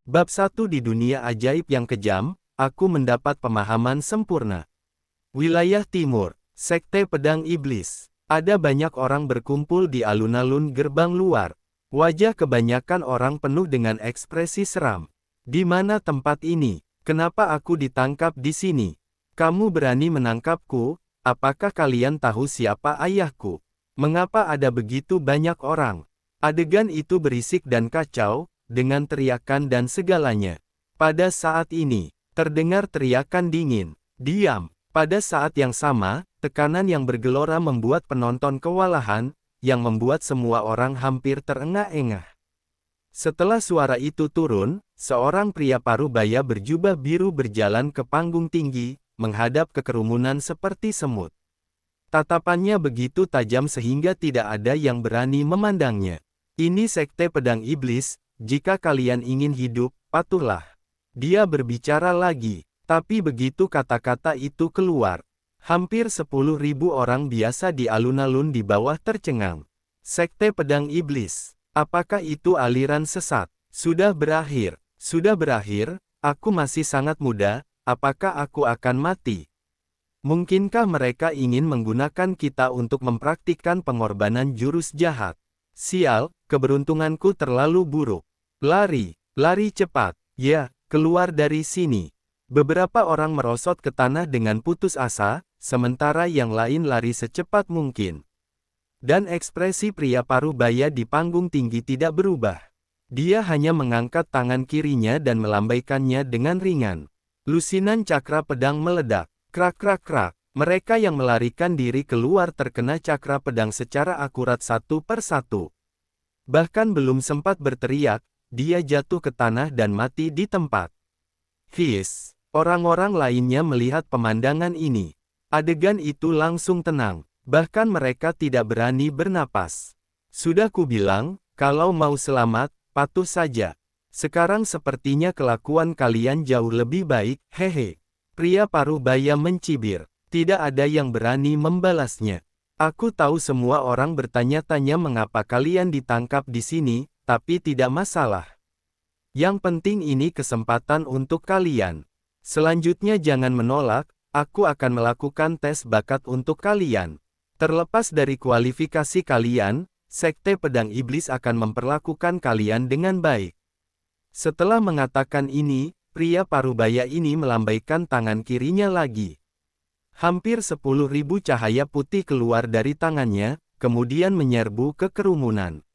Bab 1 di dunia ajaib yang kejam, aku mendapat pemahaman sempurna. Wilayah Timur, Sekte Pedang Iblis. Ada banyak orang berkumpul di alun-alun gerbang luar. Wajah kebanyakan orang penuh dengan ekspresi seram. Di mana tempat ini? Kenapa aku ditangkap di sini? Kamu berani menangkapku? Apakah kalian tahu siapa ayahku? Mengapa ada begitu banyak orang? Adegan itu berisik dan kacau, dengan teriakan dan segalanya. Pada saat ini, terdengar teriakan dingin, "Diam!" Pada saat yang sama, tekanan yang bergelora membuat penonton kewalahan, yang membuat semua orang hampir terengah-engah. Setelah suara itu turun, seorang pria parubaya berjubah biru berjalan ke panggung tinggi, menghadap ke kerumunan seperti semut. Tatapannya begitu tajam sehingga tidak ada yang berani memandangnya. "Ini Sekte Pedang Iblis. Jika kalian ingin hidup, patuhlah." Dia berbicara lagi, tapi begitu kata-kata itu keluar, hampir 10.000 orang biasa di alun-alun di bawah tercengang. Sekte Pedang Iblis. Apakah itu aliran sesat? Sudah berakhir. Sudah berakhir, aku masih sangat muda, apakah aku akan mati? Mungkinkah mereka ingin menggunakan kita untuk mempraktikkan pengorbanan jurus jahat? Sial, keberuntunganku terlalu buruk. Lari, lari cepat, ya, keluar dari sini. Beberapa orang merosot ke tanah dengan putus asa, sementara yang lain lari secepat mungkin. Dan ekspresi pria parubaya di panggung tinggi tidak berubah. Dia hanya mengangkat tangan kirinya dan melambaikannya dengan ringan. Lusinan cakra pedang meledak, krak-krak-krak. Mereka yang melarikan diri keluar terkena cakra pedang secara akurat satu per satu. Bahkan belum sempat berteriak, dia jatuh ke tanah dan mati di tempat. Hiss, orang-orang lainnya melihat pemandangan ini. Adegan itu langsung tenang, bahkan mereka tidak berani bernapas. Sudah kubilang, kalau mau selamat, patuh saja. Sekarang sepertinya kelakuan kalian jauh lebih baik, hehe. Pria parubaya mencibir. Tidak ada yang berani membalasnya. Aku tahu semua orang bertanya-tanya mengapa kalian ditangkap di sini, tapi tidak masalah. Yang penting ini kesempatan untuk kalian. Selanjutnya jangan menolak, aku akan melakukan tes bakat untuk kalian. Terlepas dari kualifikasi kalian, Sekte Pedang Iblis akan memperlakukan kalian dengan baik. Setelah mengatakan ini, pria parubaya ini melambaikan tangan kirinya lagi. Hampir 10.000 cahaya putih keluar dari tangannya, kemudian menyerbu ke kerumunan.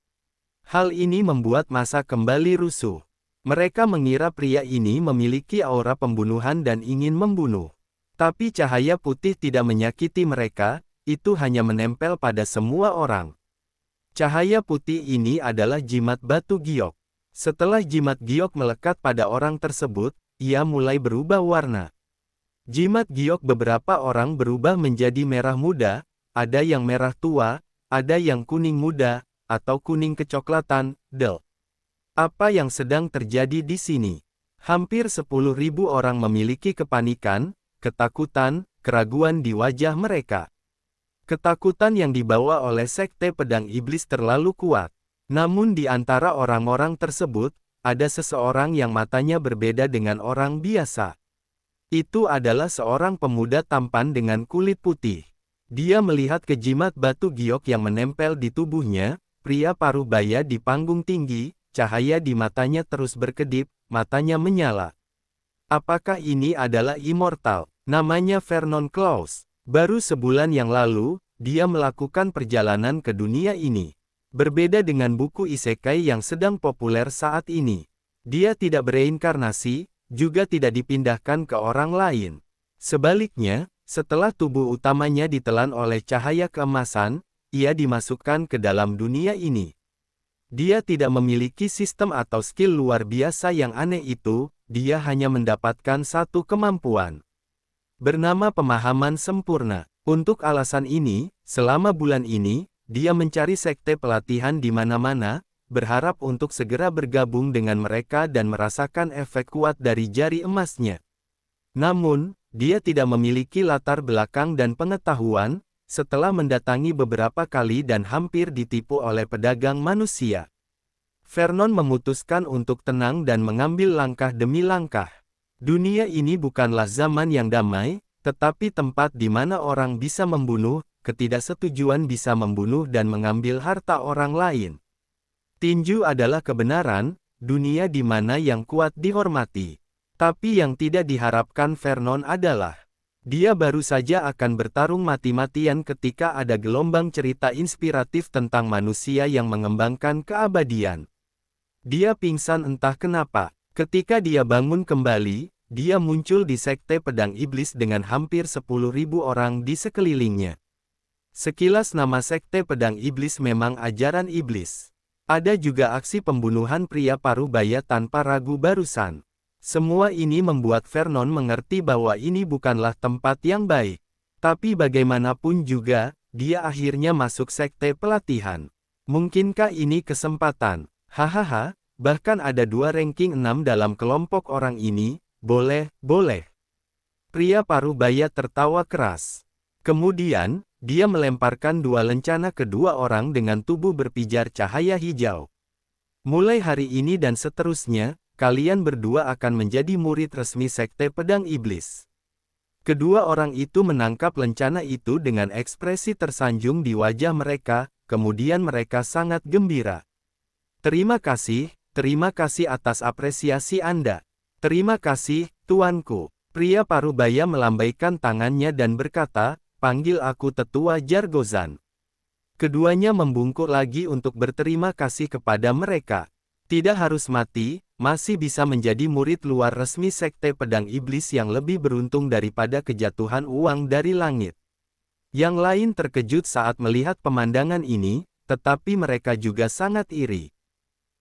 Hal ini membuat massa kembali rusuh. Mereka mengira pria ini memiliki aura pembunuhan dan ingin membunuh. Tapi cahaya putih tidak menyakiti mereka, itu hanya menempel pada semua orang. Cahaya putih ini adalah jimat batu giok. Setelah jimat giok melekat pada orang tersebut, ia mulai berubah warna. Jimat giok beberapa orang berubah menjadi merah muda, ada yang merah tua, ada yang kuning muda, atau kuning kecoklatan. Apa yang sedang terjadi di sini? Hampir 10.000 orang memiliki kepanikan, ketakutan, keraguan di wajah mereka. Ketakutan yang dibawa oleh Sekte Pedang Iblis terlalu kuat. Namun di antara orang-orang tersebut, ada seseorang yang matanya berbeda dengan orang biasa. Itu adalah seorang pemuda tampan dengan kulit putih. Dia melihat ke jimat batu giok yang menempel di tubuhnya, pria parubaya di panggung tinggi, cahaya di matanya terus berkedip, matanya menyala. Apakah ini adalah immortal? Namanya Vernon Klaus. Baru sebulan yang lalu, dia melakukan perjalanan ke dunia ini. Berbeda dengan buku isekai yang sedang populer saat ini. Dia tidak bereinkarnasi, juga tidak dipindahkan ke orang lain. Sebaliknya, setelah tubuh utamanya ditelan oleh cahaya keemasan, ia dimasukkan ke dalam dunia ini. Dia tidak memiliki sistem atau skill luar biasa yang aneh itu, dia hanya mendapatkan satu kemampuan. Bernama pemahaman sempurna. Untuk alasan ini, selama bulan ini, dia mencari sekte pelatihan di mana-mana, berharap untuk segera bergabung dengan mereka dan merasakan efek kuat dari jari emasnya. Namun, dia tidak memiliki latar belakang dan pengetahuan, setelah mendatangi beberapa kali dan hampir ditipu oleh pedagang manusia. Vernon memutuskan untuk tenang dan mengambil langkah demi langkah. Dunia ini bukanlah zaman yang damai, tetapi tempat di mana orang bisa membunuh, ketidaksetujuan bisa membunuh dan mengambil harta orang lain. Tinju adalah kebenaran, dunia di mana yang kuat dihormati. Tapi yang tidak diharapkan Vernon adalah, dia baru saja akan bertarung mati-matian ketika ada gelombang cerita inspiratif tentang manusia yang mengembangkan keabadian. Dia pingsan entah kenapa. Ketika dia bangun kembali, dia muncul di Sekte Pedang Iblis dengan hampir 10.000 orang di sekelilingnya. Sekilas nama Sekte Pedang Iblis memang ajaran iblis. Ada juga aksi pembunuhan pria parubaya tanpa ragu barusan. Semua ini membuat Vernon mengerti bahwa ini bukanlah tempat yang baik. Tapi bagaimanapun juga, dia akhirnya masuk sekte pelatihan. Mungkinkah ini kesempatan? Hahaha, bahkan ada 2 ranking 6 dalam kelompok orang ini, boleh. Pria parubaya tertawa keras. Kemudian, dia melemparkan 2 lencana ke 2 orang dengan tubuh berpijar cahaya hijau. Mulai hari ini dan seterusnya, kalian berdua akan menjadi murid resmi Sekte Pedang Iblis. Kedua orang itu menangkap lencana itu dengan ekspresi tersanjung di wajah mereka, kemudian mereka sangat gembira. Terima kasih atas apresiasi Anda. Terima kasih, tuanku. Pria parubaya melambaikan tangannya dan berkata, panggil aku Tetua Jargozan. Keduanya membungkuk lagi untuk berterima kasih kepada mereka. Tidak harus mati, masih bisa menjadi murid luar resmi Sekte Pedang Iblis yang lebih beruntung daripada kejatuhan uang dari langit. Yang lain terkejut saat melihat pemandangan ini, tetapi mereka juga sangat iri.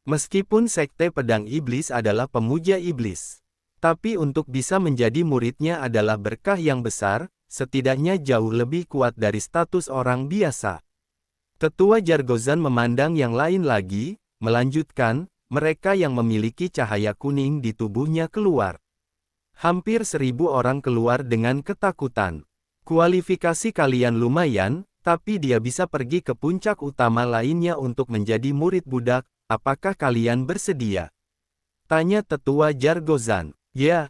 Meskipun Sekte Pedang Iblis adalah pemuja iblis, tapi untuk bisa menjadi muridnya adalah berkah yang besar, setidaknya jauh lebih kuat dari status orang biasa. Tetua Jargozan memandang yang lain lagi, melanjutkan, mereka yang memiliki cahaya kuning di tubuhnya keluar. Hampir 1.000 orang keluar dengan ketakutan. Kualifikasi kalian lumayan, tapi dia bisa pergi ke puncak utama lainnya untuk menjadi murid budak. Apakah kalian bersedia? Tanya Tetua Jargozan. Ya,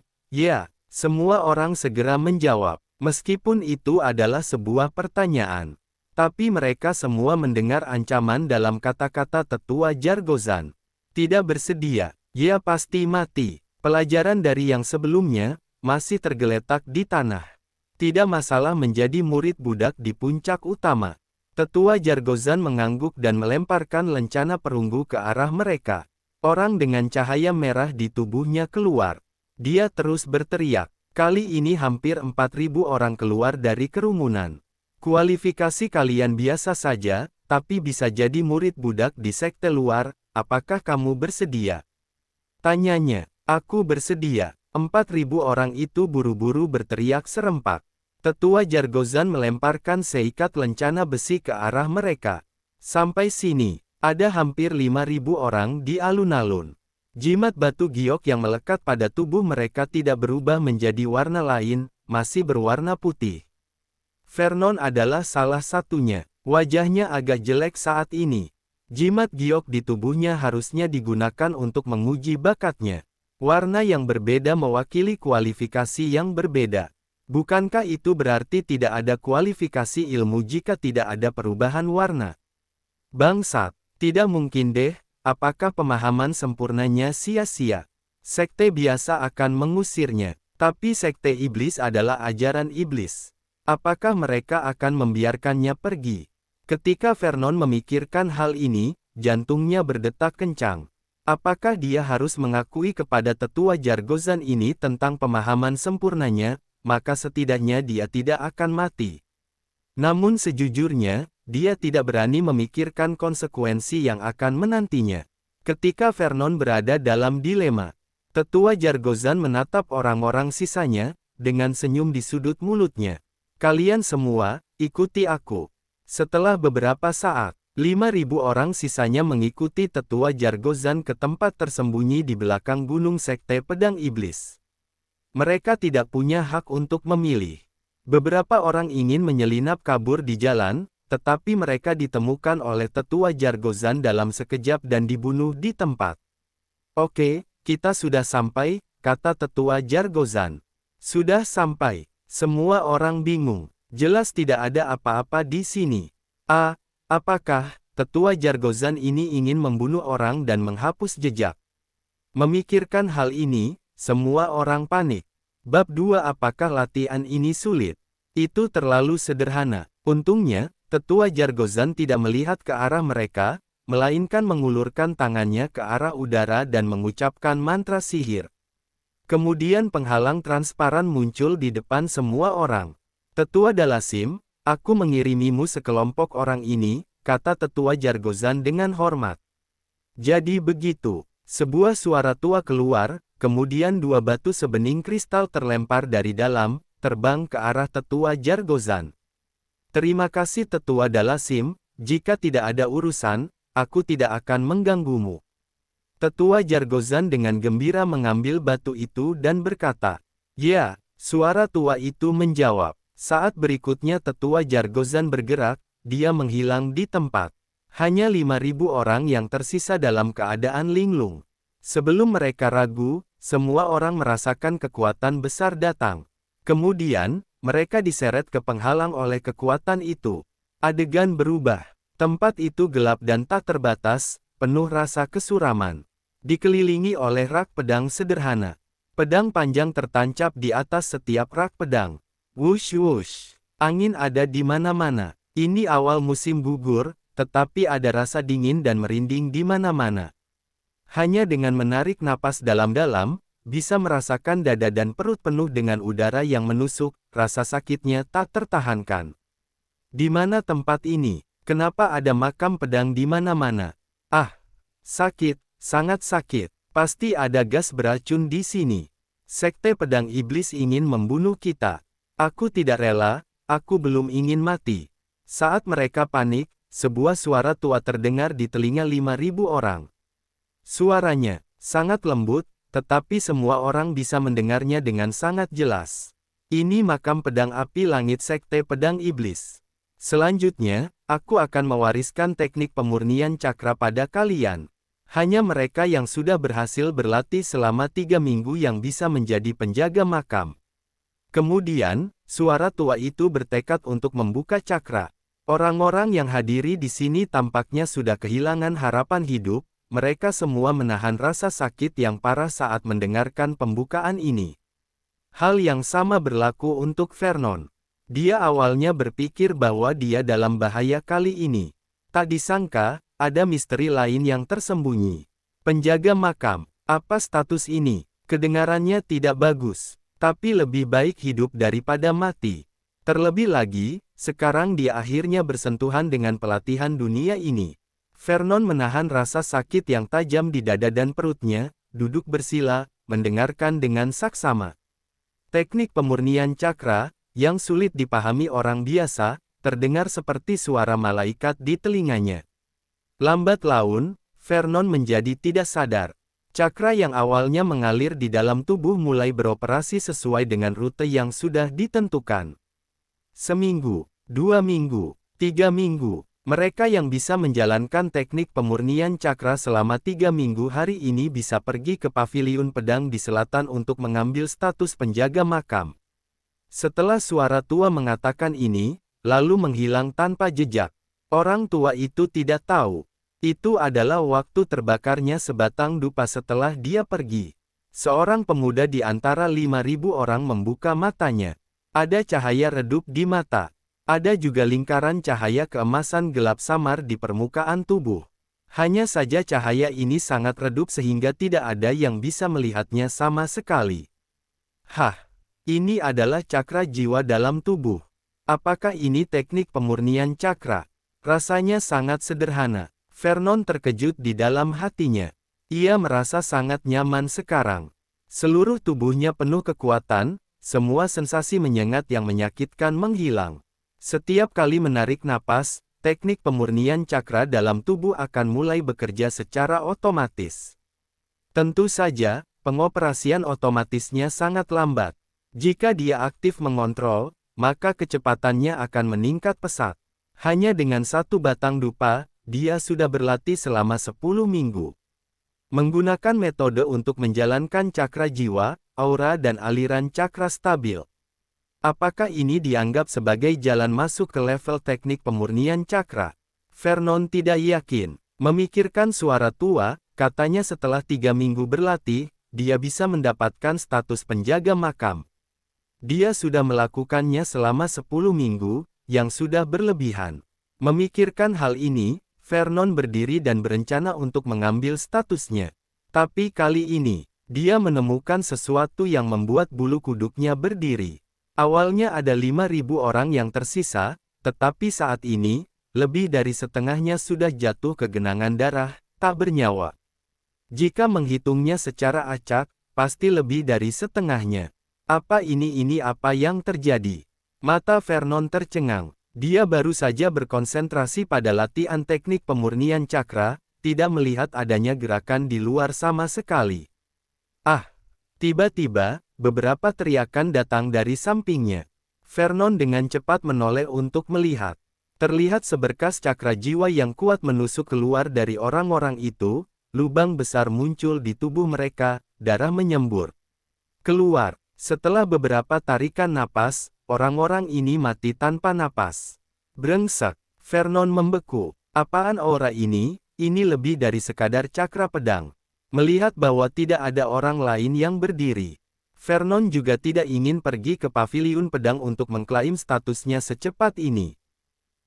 semua orang segera menjawab. Meskipun itu adalah sebuah pertanyaan. Tapi mereka semua mendengar ancaman dalam kata-kata Tetua Jargozan. Tidak bersedia, ya pasti mati. Pelajaran dari yang sebelumnya, masih tergeletak di tanah. Tidak masalah menjadi murid budak di puncak utama. Tetua Jargozan mengangguk dan melemparkan lencana perunggu ke arah mereka. Orang dengan cahaya merah di tubuhnya keluar. Dia terus berteriak. Kali ini hampir 4.000 orang keluar dari kerumunan. Kualifikasi kalian biasa saja, tapi bisa jadi murid budak di sekte luar, apakah kamu bersedia? Tanyanya. Aku bersedia. 4.000 orang itu buru-buru berteriak serempak. Tetua Jargozan melemparkan seikat lencana besi ke arah mereka. Sampai sini, ada hampir 5.000 orang di alun-alun. Jimat batu giok yang melekat pada tubuh mereka tidak berubah menjadi warna lain, masih berwarna putih. Vernon adalah salah satunya. Wajahnya agak jelek saat ini. Jimat giok di tubuhnya harusnya digunakan untuk menguji bakatnya. Warna yang berbeda mewakili kualifikasi yang berbeda. Bukankah itu berarti tidak ada kualifikasi ilmu jika tidak ada perubahan warna? Bangsat, tidak mungkin deh, apakah pemahaman sempurnanya sia-sia? Sekte biasa akan mengusirnya, tapi sekte iblis adalah ajaran iblis. Apakah mereka akan membiarkannya pergi? Ketika Vernon memikirkan hal ini, jantungnya berdetak kencang. Apakah dia harus mengakui kepada Tetua Jargozan ini tentang pemahaman sempurnanya? Maka setidaknya dia tidak akan mati. Namun sejujurnya, dia tidak berani memikirkan konsekuensi yang akan menantinya. Ketika Vernon berada dalam dilema, Tetua Jargozan menatap orang-orang sisanya, dengan senyum di sudut mulutnya. Kalian semua, ikuti aku. Setelah beberapa saat, 5.000 orang sisanya mengikuti Tetua Jargozan ke tempat tersembunyi di belakang gunung Sekte Pedang Iblis. Mereka tidak punya hak untuk memilih. Beberapa orang ingin menyelinap kabur di jalan, tetapi mereka ditemukan oleh tetua Jargozan dalam sekejap dan dibunuh di tempat. Oke, kita sudah sampai, kata tetua Jargozan. Sudah sampai. Semua orang bingung. Jelas tidak ada apa-apa di sini. Apakah tetua Jargozan ini ingin membunuh orang dan menghapus jejak? Memikirkan hal ini, semua orang panik. Bab 2. Apakah latihan ini sulit? Itu terlalu sederhana. Untungnya, tetua Jargozan tidak melihat ke arah mereka, melainkan mengulurkan tangannya ke arah udara dan mengucapkan mantra sihir. Kemudian penghalang transparan muncul di depan semua orang. Tetua Dalasim, aku mengirimimu sekelompok orang ini, kata tetua Jargozan dengan hormat. Jadi begitu. Sebuah suara tua keluar, kemudian dua batu sebening kristal terlempar dari dalam, terbang ke arah tetua Jargozan. Terima kasih tetua Dalasim, jika tidak ada urusan, aku tidak akan mengganggumu. Tetua Jargozan dengan gembira mengambil batu itu dan berkata, ya, suara tua itu menjawab. Saat berikutnya tetua Jargozan bergerak, dia menghilang di tempat. Hanya 5.000 orang yang tersisa dalam keadaan linglung. Sebelum mereka ragu, semua orang merasakan kekuatan besar datang. Kemudian, mereka diseret ke penghalang oleh kekuatan itu. Adegan berubah. Tempat itu gelap dan tak terbatas, penuh rasa kesuraman. Dikelilingi oleh rak pedang sederhana. Pedang panjang tertancap di atas setiap rak pedang. Wush wush. Angin ada di mana-mana. Ini awal musim gugur, tetapi ada rasa dingin dan merinding di mana-mana. Hanya dengan menarik napas dalam-dalam, bisa merasakan dada dan perut penuh dengan udara yang menusuk, rasa sakitnya tak tertahankan. Di mana tempat ini? Kenapa ada makam pedang di mana-mana? Sakit, sangat sakit. Pasti ada gas beracun di sini. Sekte Pedang Iblis ingin membunuh kita. Aku tidak rela, aku belum ingin mati. Saat mereka panik, sebuah suara tua terdengar di telinga 5.000 orang. Suaranya sangat lembut, tetapi semua orang bisa mendengarnya dengan sangat jelas. Ini makam pedang api langit Sekte Pedang Iblis. Selanjutnya, aku akan mewariskan teknik pemurnian cakra pada kalian. Hanya mereka yang sudah berhasil berlatih selama 3 minggu yang bisa menjadi penjaga makam. Kemudian, suara tua itu bertekad untuk membuka cakra. Orang-orang yang hadiri di sini tampaknya sudah kehilangan harapan hidup, mereka semua menahan rasa sakit yang parah saat mendengarkan pembukaan ini. Hal yang sama berlaku untuk Vernon. Dia awalnya berpikir bahwa dia dalam bahaya kali ini. Tak disangka, ada misteri lain yang tersembunyi. Penjaga makam, apa status ini? Kedengarannya tidak bagus, tapi lebih baik hidup daripada mati. Terlebih lagi, sekarang dia akhirnya bersentuhan dengan pelatihan dunia ini. Vernon menahan rasa sakit yang tajam di dada dan perutnya, duduk bersila, mendengarkan dengan saksama. Teknik pemurnian cakra, yang sulit dipahami orang biasa, terdengar seperti suara malaikat di telinganya. Lambat laun, Vernon menjadi tidak sadar. Cakra yang awalnya mengalir di dalam tubuh mulai beroperasi sesuai dengan rute yang sudah ditentukan. Seminggu, 2 minggu, 3 minggu. Mereka yang bisa menjalankan teknik pemurnian cakra selama 3 minggu hari ini bisa pergi ke paviliun pedang di selatan untuk mengambil status penjaga makam. Setelah suara tua mengatakan ini, lalu menghilang tanpa jejak. Orang tua itu tidak tahu. Itu adalah waktu terbakarnya sebatang dupa setelah dia pergi. Seorang pemuda di antara 5.000 orang membuka matanya. Ada cahaya redup di mata. Ada juga lingkaran cahaya keemasan gelap samar di permukaan tubuh. Hanya saja cahaya ini sangat redup sehingga tidak ada yang bisa melihatnya sama sekali. Ini adalah cakra jiwa dalam tubuh. Apakah ini teknik pemurnian cakra? Rasanya sangat sederhana. Vernon terkejut di dalam hatinya. Ia merasa sangat nyaman sekarang. Seluruh tubuhnya penuh kekuatan, semua sensasi menyengat yang menyakitkan menghilang. Setiap kali menarik napas, teknik pemurnian cakra dalam tubuh akan mulai bekerja secara otomatis. Tentu saja, pengoperasian otomatisnya sangat lambat. Jika dia aktif mengontrol, maka kecepatannya akan meningkat pesat. Hanya dengan satu batang dupa, dia sudah berlatih selama 10 minggu. Menggunakan metode untuk menjalankan cakra jiwa, aura dan aliran cakra stabil. Apakah ini dianggap sebagai jalan masuk ke level teknik pemurnian cakra? Vernon tidak yakin. Memikirkan suara tua, katanya setelah 3 minggu berlatih, dia bisa mendapatkan status penjaga makam. Dia sudah melakukannya selama 10 minggu, yang sudah berlebihan. Memikirkan hal ini, Vernon berdiri dan berencana untuk mengambil statusnya. Tapi kali ini, dia menemukan sesuatu yang membuat bulu kuduknya berdiri. Awalnya ada 5.000 orang yang tersisa, tetapi saat ini, lebih dari setengahnya sudah jatuh ke genangan darah, tak bernyawa. Jika menghitungnya secara acak, pasti lebih dari setengahnya. Apa ini apa yang terjadi? Mata Vernon tercengang. Dia baru saja berkonsentrasi pada latihan teknik pemurnian cakra, tidak melihat adanya gerakan di luar sama sekali. Ah! Tiba-tiba, beberapa teriakan datang dari sampingnya. Vernon dengan cepat menoleh untuk melihat. Terlihat seberkas cakra jiwa yang kuat menusuk keluar dari orang-orang itu, lubang besar muncul di tubuh mereka, darah menyembur keluar. Setelah beberapa tarikan napas, orang-orang ini mati tanpa napas. Brengsek, Vernon membeku. Apaan aura ini? Ini lebih dari sekadar cakra pedang. Melihat bahwa tidak ada orang lain yang berdiri, Vernon juga tidak ingin pergi ke paviliun pedang untuk mengklaim statusnya secepat ini.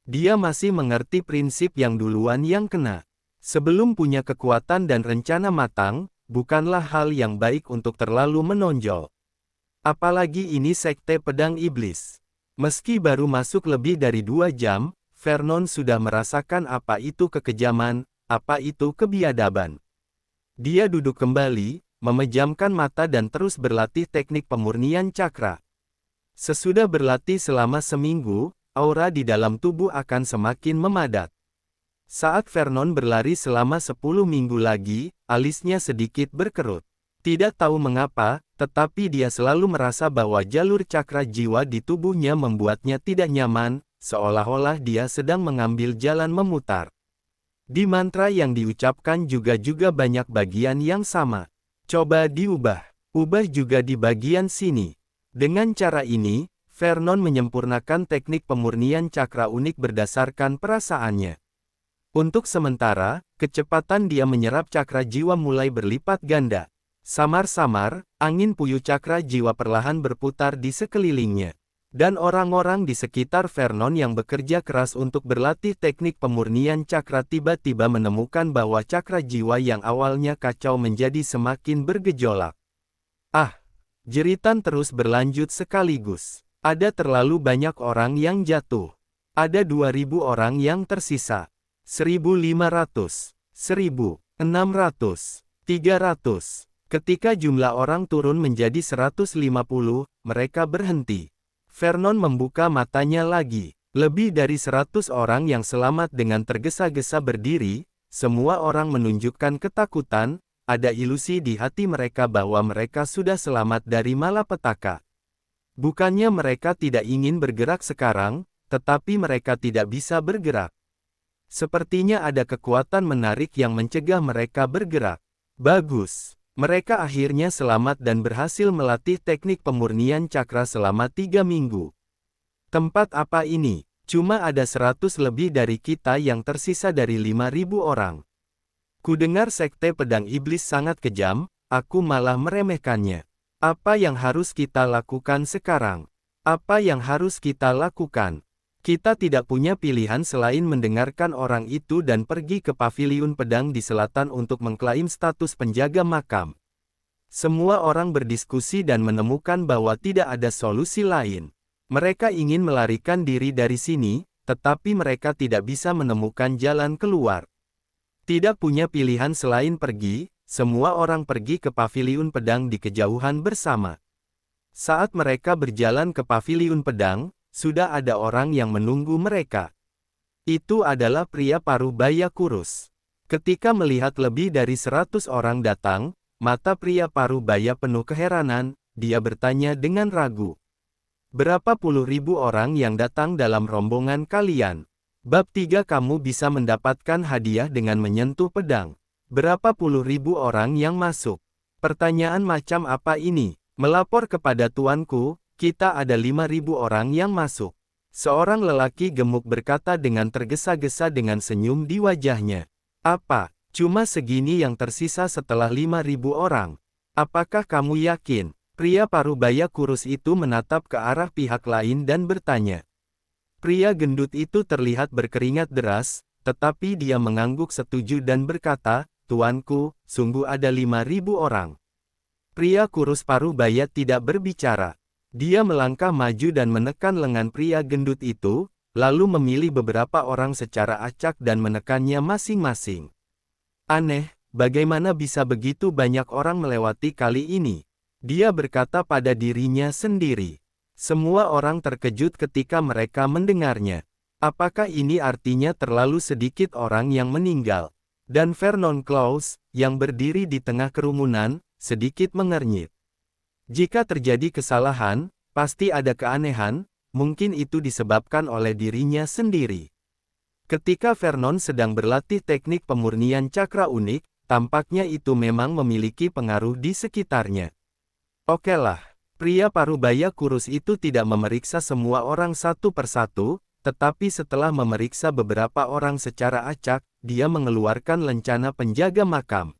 Dia masih mengerti prinsip yang duluan yang kena. Sebelum punya kekuatan dan rencana matang, bukanlah hal yang baik untuk terlalu menonjol. Apalagi ini sekte pedang iblis. Meski baru masuk lebih dari 2 jam, Vernon sudah merasakan apa itu kekejaman, apa itu kebiadaban. Dia duduk kembali, memejamkan mata dan terus berlatih teknik pemurnian cakra. Sesudah berlatih selama seminggu, aura di dalam tubuh akan semakin memadat. Saat Vernon berlari selama 10 minggu lagi, alisnya sedikit berkerut. Tidak tahu mengapa, tetapi dia selalu merasa bahwa jalur cakra jiwa di tubuhnya membuatnya tidak nyaman, seolah-olah dia sedang mengambil jalan memutar. Di mantra yang diucapkan juga banyak bagian yang sama. Coba diubah. Ubah juga di bagian sini. Dengan cara ini, Vernon menyempurnakan teknik pemurnian cakra unik berdasarkan perasaannya. Untuk sementara, kecepatan dia menyerap cakra jiwa mulai berlipat ganda. Samar-samar, angin puyuh cakra jiwa perlahan berputar di sekelilingnya. Dan orang-orang di sekitar Vernon yang bekerja keras untuk berlatih teknik pemurnian cakra tiba-tiba menemukan bahwa cakra jiwa yang awalnya kacau menjadi semakin bergejolak. Ah! Jeritan terus berlanjut sekaligus. Ada terlalu banyak orang yang jatuh. Ada 2.000 orang yang tersisa. 1.500, 1.600, 300. Ketika jumlah orang turun menjadi 150, mereka berhenti. Vernon membuka matanya lagi. Lebih dari 100 orang yang selamat dengan tergesa-gesa berdiri, semua orang menunjukkan ketakutan, ada ilusi di hati mereka bahwa mereka sudah selamat dari malapetaka. Bukannya mereka tidak ingin bergerak sekarang, tetapi mereka tidak bisa bergerak. Sepertinya ada kekuatan menarik yang mencegah mereka bergerak. Bagus. Mereka akhirnya selamat dan berhasil melatih teknik pemurnian cakra selama 3 minggu. Tempat apa ini? Cuma ada 100 lebih dari kita yang tersisa dari 5.000 orang. Kudengar sekte pedang iblis sangat kejam, aku malah meremehkannya. Apa yang harus kita lakukan sekarang? Apa yang harus kita lakukan? Kita tidak punya pilihan selain mendengarkan orang itu dan pergi ke paviliun pedang di selatan untuk mengklaim status penjaga makam. Semua orang berdiskusi dan menemukan bahwa tidak ada solusi lain. Mereka ingin melarikan diri dari sini, tetapi mereka tidak bisa menemukan jalan keluar. Tidak punya pilihan selain pergi, semua orang pergi ke paviliun pedang di kejauhan bersama. Saat mereka berjalan ke paviliun pedang, sudah ada orang yang menunggu mereka. Itu adalah pria paruh baya kurus. Ketika melihat lebih dari 100 orang datang, mata pria paruh baya penuh keheranan, dia bertanya dengan ragu. Berapa puluh ribu orang yang datang dalam rombongan kalian? Bab 3 kamu bisa mendapatkan hadiah dengan menyentuh pedang. Berapa puluh ribu orang yang masuk? Pertanyaan macam apa ini? Melapor kepada tuanku, kita ada 5.000 orang yang masuk. Seorang lelaki gemuk berkata dengan tergesa-gesa dengan senyum di wajahnya. Apa? Cuma segini yang tersisa setelah 5.000 orang. Apakah kamu yakin? Pria parubaya kurus itu menatap ke arah pihak lain dan bertanya. Pria gendut itu terlihat berkeringat deras, tetapi dia mengangguk setuju dan berkata, Tuanku, sungguh ada 5.000 orang. Pria kurus parubaya tidak berbicara. Dia melangkah maju dan menekan lengan pria gendut itu, lalu memilih beberapa orang secara acak dan menekannya masing-masing. Aneh, bagaimana bisa begitu banyak orang melewati kali ini? Dia berkata pada dirinya sendiri. Semua orang terkejut ketika mereka mendengarnya. Apakah ini artinya terlalu sedikit orang yang meninggal? Dan Vernon Close, yang berdiri di tengah kerumunan, sedikit mengernyit. Jika terjadi kesalahan, pasti ada keanehan, mungkin itu disebabkan oleh dirinya sendiri. Ketika Vernon sedang berlatih teknik pemurnian cakra unik, tampaknya itu memang memiliki pengaruh di sekitarnya. Okelah. Pria parubaya kurus itu tidak memeriksa semua orang satu persatu, tetapi setelah memeriksa beberapa orang secara acak, dia mengeluarkan lencana penjaga makam.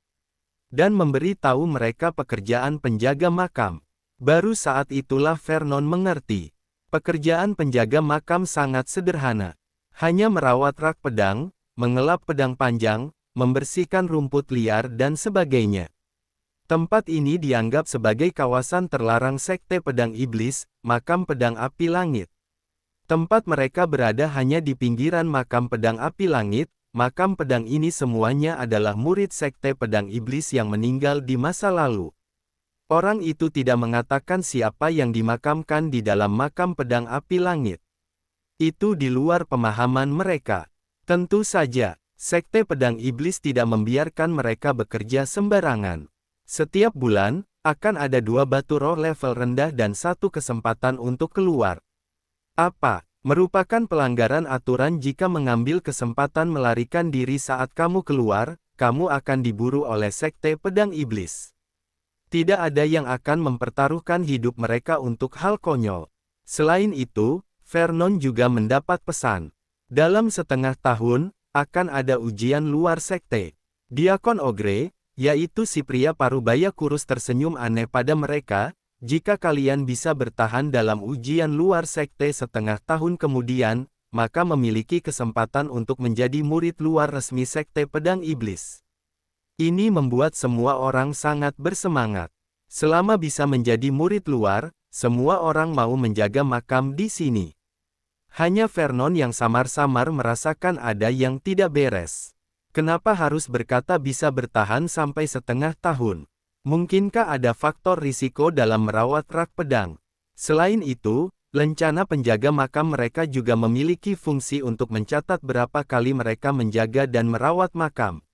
Dan memberi tahu mereka pekerjaan penjaga makam. Baru saat itulah Vernon mengerti. Pekerjaan penjaga makam sangat sederhana. Hanya merawat rak pedang, mengelap pedang panjang, membersihkan rumput liar dan sebagainya. Tempat ini dianggap sebagai kawasan terlarang Sekte Pedang Iblis, Makam Pedang Api Langit. Tempat mereka berada hanya di pinggiran Makam Pedang Api Langit. Makam pedang ini semuanya adalah murid Sekte Pedang Iblis yang meninggal di masa lalu. Orang itu tidak mengatakan siapa yang dimakamkan di dalam Makam Pedang Api Langit. Itu di luar pemahaman mereka. Tentu saja, Sekte Pedang Iblis tidak membiarkan mereka bekerja sembarangan. Setiap bulan, akan ada 2 batu roh level rendah dan 1 kesempatan untuk keluar. Apa? Merupakan pelanggaran aturan jika mengambil kesempatan melarikan diri saat kamu keluar, kamu akan diburu oleh Sekte Pedang Iblis. Tidak ada yang akan mempertaruhkan hidup mereka untuk hal konyol. Selain itu, Vernon juga mendapat pesan. Dalam setengah tahun, akan ada ujian luar sekte. Diakon Ogre, yaitu si pria parubaya kurus tersenyum aneh pada mereka, jika kalian bisa bertahan dalam ujian luar sekte setengah tahun kemudian, maka memiliki kesempatan untuk menjadi murid luar resmi Sekte Pedang Iblis. Ini membuat semua orang sangat bersemangat. Selama bisa menjadi murid luar, semua orang mau menjaga makam di sini. Hanya Vernon yang samar-samar merasakan ada yang tidak beres. Kenapa harus berkata bisa bertahan sampai setengah tahun? Mungkinkah ada faktor risiko dalam merawat rak pedang? Selain itu, lencana penjaga makam mereka juga memiliki fungsi untuk mencatat berapa kali mereka menjaga dan merawat makam.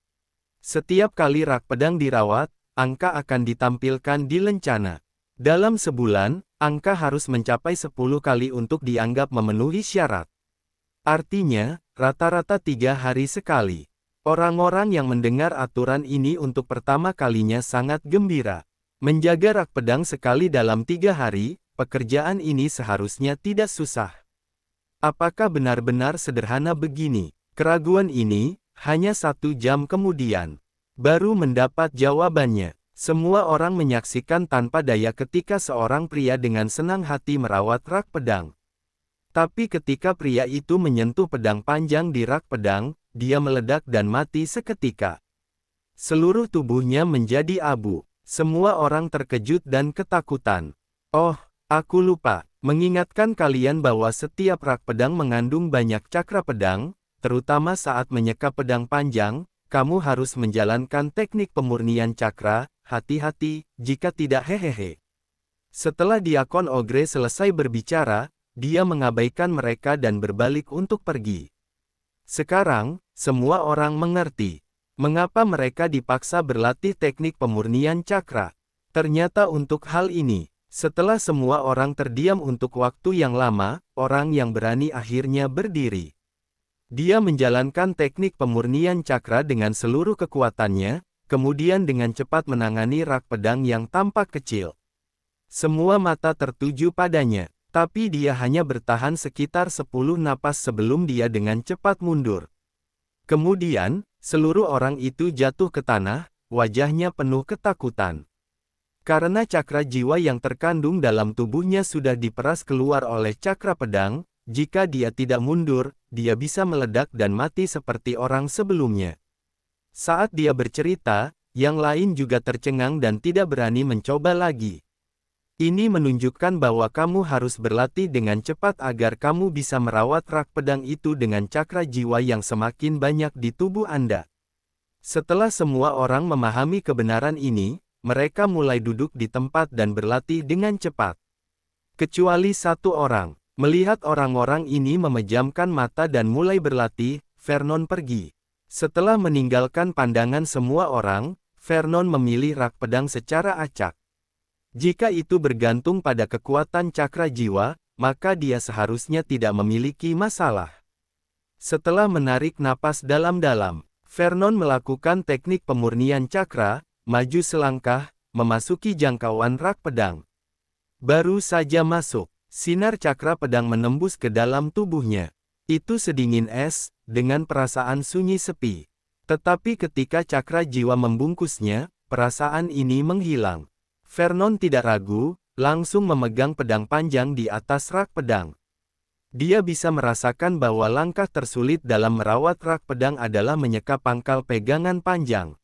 Setiap kali rak pedang dirawat, angka akan ditampilkan di lencana. Dalam sebulan, angka harus mencapai 10 kali untuk dianggap memenuhi syarat. Artinya, rata-rata 3 hari sekali. Orang-orang yang mendengar aturan ini untuk pertama kalinya sangat gembira. Menjaga rak pedang sekali dalam 3 hari, pekerjaan ini seharusnya tidak susah. Apakah benar-benar sederhana begini? Keraguan ini, hanya 1 jam kemudian, baru mendapat jawabannya. Semua orang menyaksikan tanpa daya ketika seorang pria dengan senang hati merawat rak pedang. Tapi ketika pria itu menyentuh pedang panjang di rak pedang, dia meledak dan mati seketika. Seluruh tubuhnya menjadi abu. Semua orang terkejut dan ketakutan. Oh, aku lupa mengingatkan kalian bahwa setiap rak pedang mengandung banyak cakra pedang, terutama saat menyeka pedang panjang, kamu harus menjalankan teknik pemurnian cakra, hati-hati, jika tidak hehehe. Setelah Diakon Ogre selesai berbicara, dia mengabaikan mereka dan berbalik untuk pergi. Sekarang, semua orang mengerti mengapa mereka dipaksa berlatih teknik pemurnian cakra. Ternyata untuk hal ini, setelah semua orang terdiam untuk waktu yang lama, orang yang berani akhirnya berdiri. Dia menjalankan teknik pemurnian cakra dengan seluruh kekuatannya, kemudian dengan cepat menangani rak pedang yang tampak kecil. Semua mata tertuju padanya, tapi dia hanya bertahan sekitar 10 napas sebelum dia dengan cepat mundur. Kemudian, seluruh orang itu jatuh ke tanah, wajahnya penuh ketakutan. Karena cakra jiwa yang terkandung dalam tubuhnya sudah diperas keluar oleh cakra pedang, jika dia tidak mundur, dia bisa meledak dan mati seperti orang sebelumnya. Saat dia bercerita, yang lain juga tercengang dan tidak berani mencoba lagi. Ini menunjukkan bahwa kamu harus berlatih dengan cepat agar kamu bisa merawat rak pedang itu dengan cakra jiwa yang semakin banyak di tubuh Anda. Setelah semua orang memahami kebenaran ini, mereka mulai duduk di tempat dan berlatih dengan cepat. Kecuali satu orang. Melihat orang-orang ini memejamkan mata dan mulai berlatih, Vernon pergi. Setelah meninggalkan pandangan semua orang, Vernon memilih rak pedang secara acak. Jika itu bergantung pada kekuatan cakra jiwa, maka dia seharusnya tidak memiliki masalah. Setelah menarik napas dalam-dalam, Vernon melakukan teknik pemurnian cakra, maju selangkah, memasuki jangkauan rak pedang. Baru saja masuk, sinar cakra pedang menembus ke dalam tubuhnya. Itu sedingin es, dengan perasaan sunyi sepi. Tetapi ketika cakra jiwa membungkusnya, perasaan ini menghilang. Vernon tidak ragu, langsung memegang pedang panjang di atas rak pedang. Dia bisa merasakan bahwa langkah tersulit dalam merawat rak pedang adalah menyeka pangkal pegangan panjang.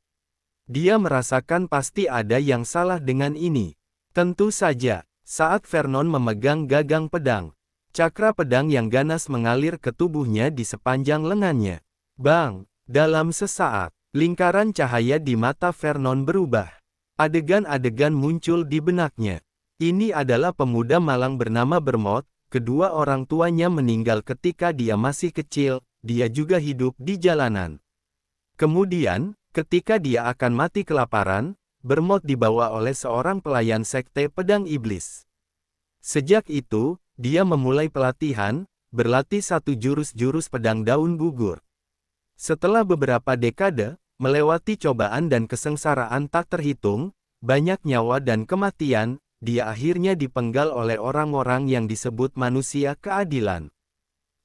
Dia merasakan pasti ada yang salah dengan ini. Tentu saja. Saat Vernon memegang gagang pedang, cakra pedang yang ganas mengalir ke tubuhnya di sepanjang lengannya. Bang! Dalam sesaat, lingkaran cahaya di mata Vernon berubah. Adegan-adegan muncul di benaknya. Ini adalah pemuda malang bernama Bermot, kedua orang tuanya meninggal ketika dia masih kecil, dia juga hidup di jalanan. Kemudian, ketika dia akan mati kelaparan, Bermot dibawa oleh seorang pelayan sekte pedang iblis. Sejak itu, dia memulai pelatihan, berlatih satu jurus-jurus pedang daun gugur. Setelah beberapa dekade, melewati cobaan dan kesengsaraan tak terhitung, banyak nyawa dan kematian, dia akhirnya dipenggal oleh orang-orang yang disebut manusia keadilan.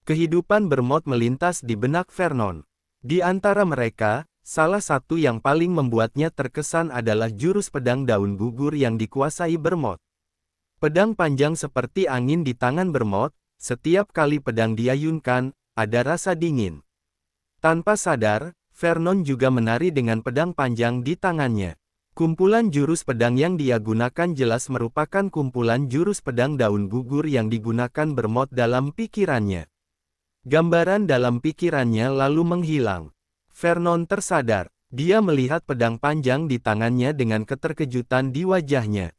Kehidupan Bermot melintas di benak Vernon. Di antara mereka, salah satu yang paling membuatnya terkesan adalah jurus pedang daun gugur yang dikuasai Bermot. Pedang panjang seperti angin di tangan Bermot, setiap kali pedang diayunkan, ada rasa dingin. Tanpa sadar, Vernon juga menari dengan pedang panjang di tangannya. Kumpulan jurus pedang yang dia gunakan jelas merupakan kumpulan jurus pedang daun gugur yang digunakan Bermot dalam pikirannya. Gambaran dalam pikirannya lalu menghilang. Vernon tersadar, dia melihat pedang panjang di tangannya dengan keterkejutan di wajahnya.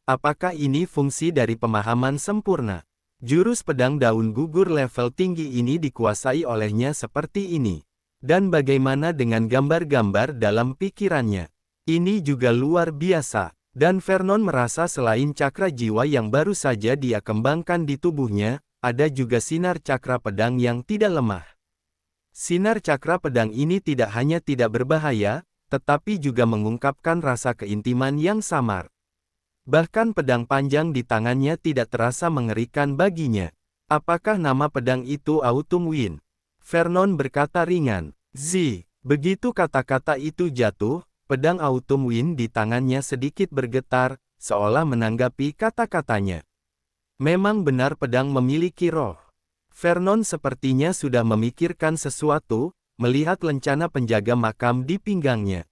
Apakah ini fungsi dari pemahaman sempurna? Jurus pedang daun gugur level tinggi ini dikuasai olehnya seperti ini. Dan bagaimana dengan gambar-gambar dalam pikirannya? Ini juga luar biasa. Dan Vernon merasa selain cakra jiwa yang baru saja dia kembangkan di tubuhnya, ada juga sinar cakra pedang yang tidak lemah. Sinar cakra pedang ini tidak hanya tidak berbahaya, tetapi juga mengungkapkan rasa keintiman yang samar. Bahkan pedang panjang di tangannya tidak terasa mengerikan baginya. Apakah nama pedang itu Autumn Wind? Vernon berkata ringan. Begitu kata-kata itu jatuh, pedang Autumn Wind di tangannya sedikit bergetar, seolah menanggapi kata-katanya. Memang benar pedang memiliki roh. Vernon sepertinya sudah memikirkan sesuatu, melihat lencana penjaga makam di pinggangnya.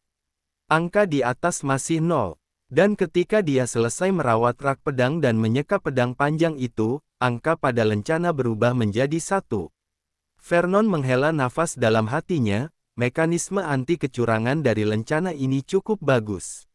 Angka di atas masih 0. Dan ketika dia selesai merawat rak pedang dan menyeka pedang panjang itu, angka pada lencana berubah menjadi 1. Vernon menghela nafas dalam hatinya, mekanisme anti kecurangan dari lencana ini cukup bagus.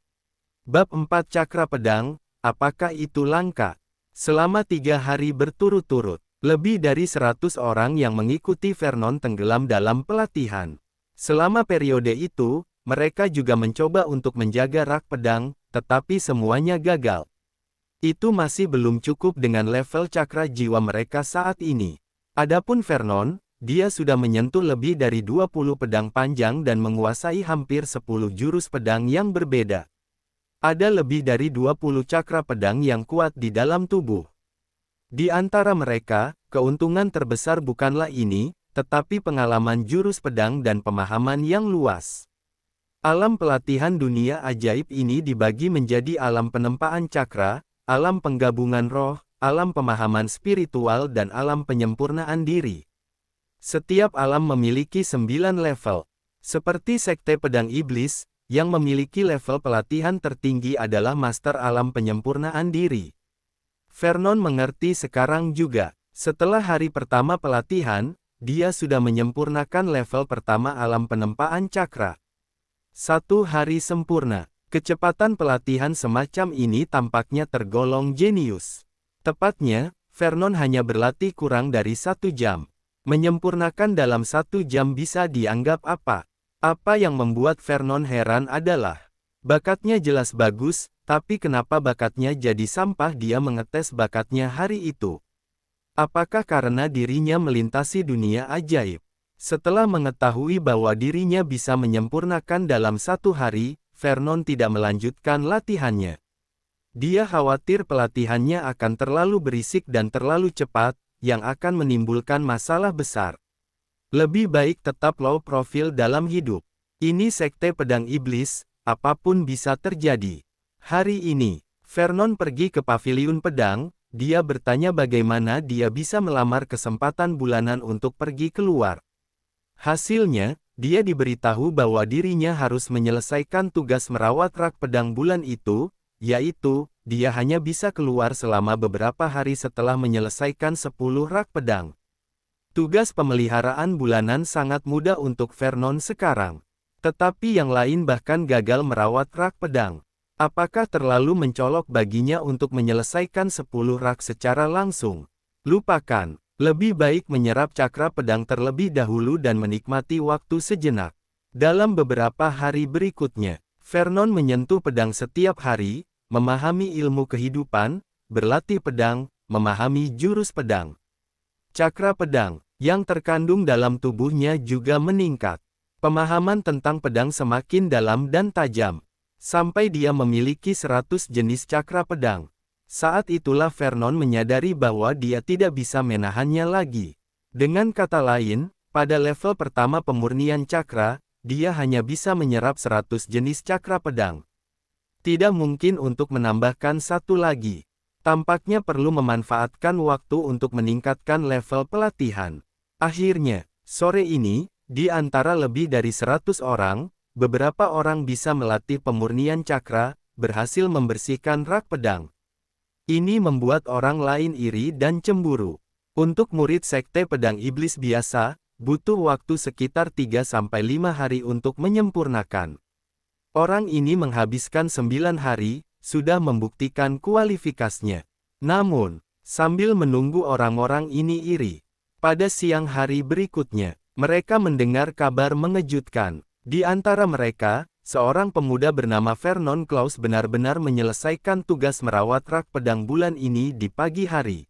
Bab 4 Cakra Pedang, apakah itu langka? Selama 3 hari berturut-turut, lebih dari 100 orang yang mengikuti Vernon tenggelam dalam pelatihan. Selama periode itu, mereka juga mencoba untuk menjaga rak pedang, tetapi semuanya gagal. Itu masih belum cukup dengan level cakra jiwa mereka saat ini. Adapun Vernon, dia sudah menyentuh lebih dari 20 pedang panjang dan menguasai hampir 10 jurus pedang yang berbeda. Ada lebih dari 20 cakra pedang yang kuat di dalam tubuh. Di antara mereka, keuntungan terbesar bukanlah ini, tetapi pengalaman jurus pedang dan pemahaman yang luas. Alam pelatihan dunia ajaib ini dibagi menjadi alam penempaan cakra, alam penggabungan roh, alam pemahaman spiritual dan alam penyempurnaan diri. Setiap alam memiliki 9 level. Seperti Sekte Pedang Iblis, yang memiliki level pelatihan tertinggi adalah Master Alam Penyempurnaan Diri. Vernon mengerti sekarang juga. Setelah hari pertama pelatihan, dia sudah menyempurnakan level pertama alam penempaan cakra. 1 hari sempurna. Kecepatan pelatihan semacam ini tampaknya tergolong jenius. Tepatnya, Vernon hanya berlatih kurang dari 1 jam. Menyempurnakan dalam 1 jam bisa dianggap apa? Apa yang membuat Vernon heran adalah, bakatnya jelas bagus, tapi kenapa bakatnya jadi sampah? Dia mengetes bakatnya hari itu. Apakah karena dirinya melintasi dunia ajaib? Setelah mengetahui bahwa dirinya bisa menyempurnakan dalam 1 hari, Vernon tidak melanjutkan latihannya. Dia khawatir pelatihannya akan terlalu berisik dan terlalu cepat, yang akan menimbulkan masalah besar. Lebih baik tetap low profile dalam hidup. Ini Sekte Pedang Iblis, apapun bisa terjadi. Hari ini, Vernon pergi ke paviliun pedang, dia bertanya bagaimana dia bisa melamar kesempatan bulanan untuk pergi keluar. Hasilnya, dia diberitahu bahwa dirinya harus menyelesaikan tugas merawat rak pedang bulan itu, yaitu, dia hanya bisa keluar selama beberapa hari setelah menyelesaikan 10 rak pedang. Tugas pemeliharaan bulanan sangat mudah untuk Vernon sekarang. Tetapi yang lain bahkan gagal merawat rak pedang. Apakah terlalu mencolok baginya untuk menyelesaikan 10 rak secara langsung? Lupakan, lebih baik menyerap cakra pedang terlebih dahulu dan menikmati waktu sejenak. Dalam beberapa hari berikutnya, Vernon menyentuh pedang setiap hari, memahami ilmu kehidupan, berlatih pedang, memahami jurus pedang. Cakra pedang yang terkandung dalam tubuhnya juga meningkat. Pemahaman tentang pedang semakin dalam dan tajam, sampai dia memiliki 100 jenis cakra pedang. Saat itulah Vernon menyadari bahwa dia tidak bisa menahannya lagi. Dengan kata lain, pada level pertama pemurnian cakra, dia hanya bisa menyerap 100 jenis cakra pedang. Tidak mungkin untuk menambahkan 1 lagi. Tampaknya perlu memanfaatkan waktu untuk meningkatkan level pelatihan. Akhirnya, sore ini, di antara lebih dari 100 orang, beberapa orang bisa melatih pemurnian cakra, berhasil membersihkan rak pedang. Ini membuat orang lain iri dan cemburu. Untuk murid Sekte Pedang Iblis biasa, butuh waktu sekitar 3-5 hari untuk menyempurnakan. Orang ini menghabiskan 9 hari, sudah membuktikan kualifikasinya. Namun, sambil menunggu orang-orang ini iri, pada siang hari berikutnya, mereka mendengar kabar mengejutkan. Di antara mereka, seorang pemuda bernama Vernon Klaus benar-benar menyelesaikan tugas merawat rak pedang bulan ini di pagi hari.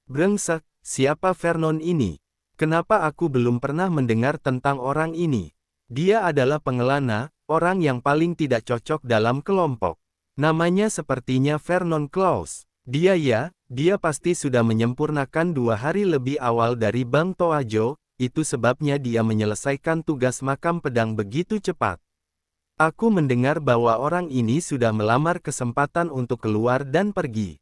Brengsek, siapa Vernon ini? Kenapa aku belum pernah mendengar tentang orang ini? Dia adalah pengelana, orang yang paling tidak cocok dalam kelompok. Namanya sepertinya Vernon Klaus. Dia pasti sudah menyempurnakan 2 hari lebih awal dari Bang Toajo, itu sebabnya dia menyelesaikan tugas makam pedang begitu cepat. Aku mendengar bahwa orang ini sudah melamar kesempatan untuk keluar dan pergi.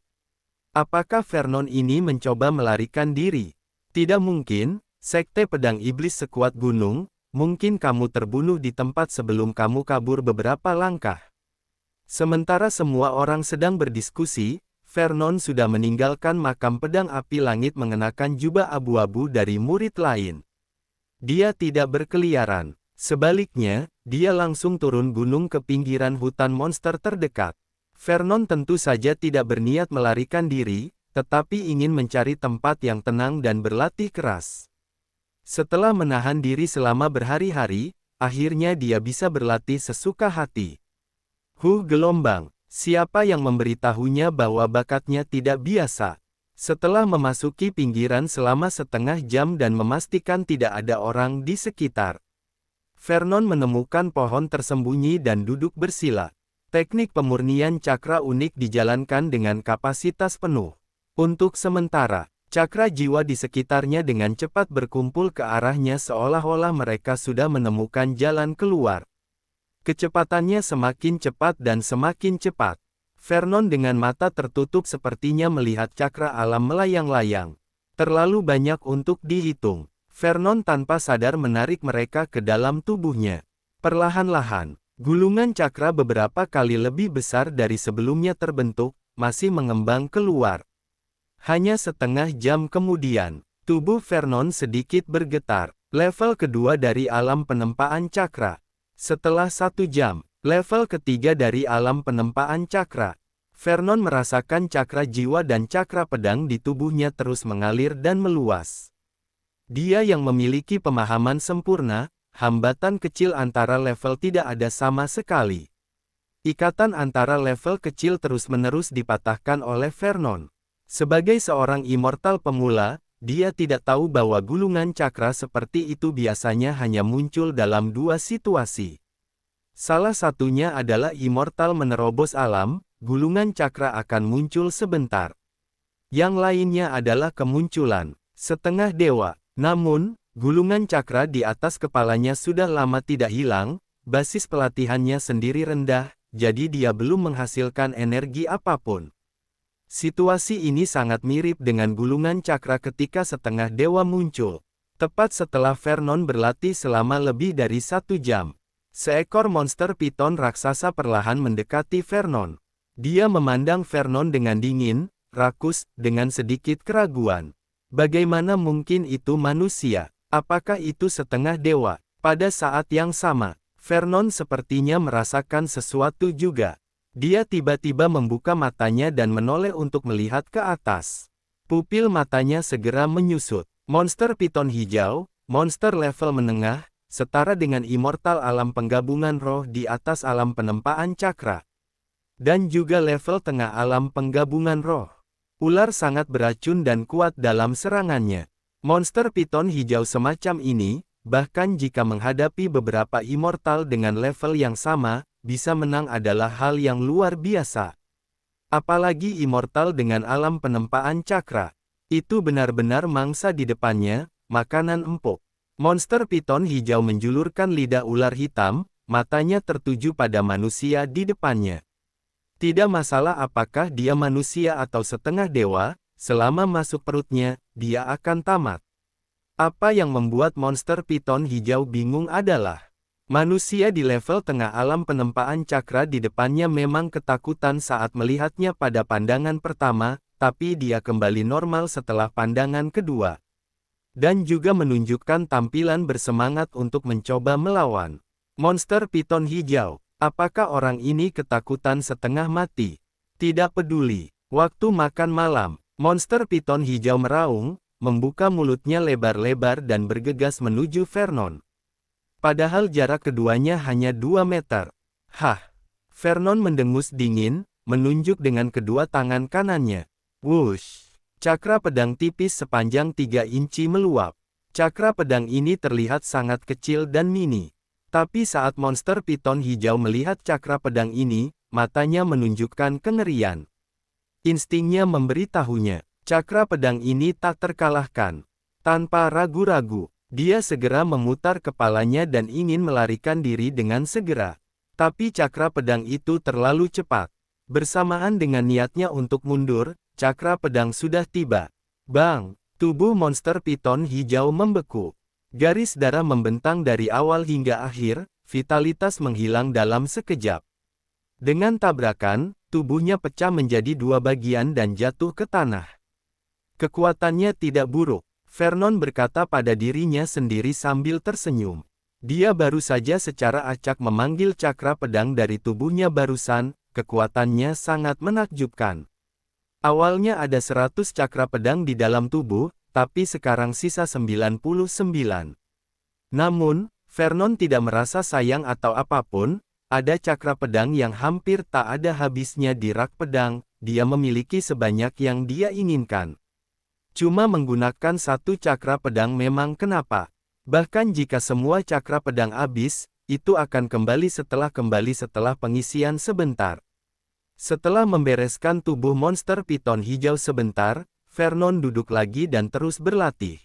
Apakah Vernon ini mencoba melarikan diri? Tidak mungkin, Sekte Pedang Iblis sekuat gunung, mungkin kamu terbunuh di tempat sebelum kamu kabur beberapa langkah. Sementara semua orang sedang berdiskusi, Vernon sudah meninggalkan makam pedang api langit mengenakan jubah abu-abu dari murid lain. Dia tidak berkeliaran. Sebaliknya, dia langsung turun gunung ke pinggiran hutan monster terdekat. Vernon tentu saja tidak berniat melarikan diri, tetapi ingin mencari tempat yang tenang dan berlatih keras. Setelah menahan diri selama berhari-hari, akhirnya dia bisa berlatih sesuka hati. Gelombang. Siapa yang memberitahunya bahwa bakatnya tidak biasa? Setelah memasuki pinggiran selama setengah jam dan memastikan tidak ada orang di sekitar, Vernon menemukan pohon tersembunyi dan duduk bersila. Teknik pemurnian cakra unik dijalankan dengan kapasitas penuh. Untuk sementara, cakra jiwa di sekitarnya dengan cepat berkumpul ke arahnya seolah-olah mereka sudah menemukan jalan keluar. Kecepatannya semakin cepat dan semakin cepat. Vernon dengan mata tertutup sepertinya melihat cakra alam melayang-layang. Terlalu banyak untuk dihitung. Vernon tanpa sadar menarik mereka ke dalam tubuhnya. Perlahan-lahan, gulungan cakra beberapa kali lebih besar dari sebelumnya terbentuk, masih mengembang keluar. Hanya setengah jam kemudian, tubuh Vernon sedikit bergetar. Level kedua dari alam penempaan cakra. Setelah 1 jam, level ketiga dari alam penempaan cakra. Vernon merasakan cakra jiwa dan cakra pedang di tubuhnya terus mengalir dan meluas. Dia yang memiliki pemahaman sempurna, hambatan kecil antara level tidak ada sama sekali. Ikatan antara level kecil terus-menerus dipatahkan oleh Vernon. Sebagai seorang immortal pemula, dia tidak tahu bahwa gulungan cakra seperti itu biasanya hanya muncul dalam 2 situasi. Salah satunya adalah immortal menerobos alam, gulungan cakra akan muncul sebentar. Yang lainnya adalah kemunculan setengah dewa. Namun, gulungan cakra di atas kepalanya sudah lama tidak hilang, basis pelatihannya sendiri rendah, jadi dia belum menghasilkan energi apapun. Situasi ini sangat mirip dengan gulungan cakra ketika setengah dewa muncul. Tepat setelah Vernon berlatih selama lebih dari 1 jam. Seekor monster piton raksasa perlahan mendekati Vernon. Dia memandang Vernon dengan dingin, rakus, dengan sedikit keraguan. Bagaimana mungkin itu manusia? Apakah itu setengah dewa? Pada saat yang sama, Vernon sepertinya merasakan sesuatu juga. Dia tiba-tiba membuka matanya dan menoleh untuk melihat ke atas. Pupil matanya segera menyusut. Monster piton hijau, monster level menengah, setara dengan immortal alam penggabungan roh di atas alam penempaan cakra. Dan juga level tengah alam penggabungan roh. Ular sangat beracun dan kuat dalam serangannya. Monster piton hijau semacam ini, bahkan jika menghadapi beberapa immortal dengan level yang sama, bisa menang adalah hal yang luar biasa. Apalagi immortal dengan alam penempaan cakra. Itu benar-benar mangsa di depannya, makanan empuk. Monster piton hijau menjulurkan lidah ular hitam, matanya tertuju pada manusia di depannya. Tidak masalah apakah dia manusia atau setengah dewa, selama masuk perutnya, dia akan tamat. Apa yang membuat monster piton hijau bingung adalah, manusia di level tengah alam penempaan cakra di depannya memang ketakutan saat melihatnya pada pandangan pertama, tapi dia kembali normal setelah pandangan kedua. Dan juga menunjukkan tampilan bersemangat untuk mencoba melawan. Monster piton hijau, apakah orang ini ketakutan setengah mati? Tidak peduli. Waktu makan malam, monster piton hijau meraung, membuka mulutnya lebar-lebar dan bergegas menuju Vernon. Padahal jarak keduanya hanya 2 meter. Hah! Vernon mendengus dingin, menunjuk dengan kedua tangan kanannya. Wush! Cakra pedang tipis sepanjang 3 inci meluap. Cakra pedang ini terlihat sangat kecil dan mini. Tapi saat monster piton hijau melihat cakra pedang ini, matanya menunjukkan kengerian. Instingnya memberitahunya, cakra pedang ini tak terkalahkan. Tanpa ragu-ragu, dia segera memutar kepalanya dan ingin melarikan diri dengan segera. Tapi cakra pedang itu terlalu cepat. Bersamaan dengan niatnya untuk mundur, cakra pedang sudah tiba. Bang! Tubuh monster piton hijau membeku. Garis darah membentang dari awal hingga akhir, vitalitas menghilang dalam sekejap. Dengan tabrakan, tubuhnya pecah menjadi 2 bagian dan jatuh ke tanah. Kekuatannya tidak buruk, Vernon berkata pada dirinya sendiri sambil tersenyum. Dia baru saja secara acak memanggil cakra pedang dari tubuhnya barusan, kekuatannya sangat menakjubkan. Awalnya ada 100 cakra pedang di dalam tubuh, tapi sekarang sisa 99. Namun, Vernon tidak merasa sayang atau apapun, ada cakra pedang yang hampir tak ada habisnya di rak pedang, dia memiliki sebanyak yang dia inginkan. Cuma menggunakan satu cakra pedang memang kenapa? Bahkan jika semua cakra pedang habis, itu akan kembali setelah pengisian sebentar. Setelah membereskan tubuh monster piton hijau sebentar, Vernon duduk lagi dan terus berlatih.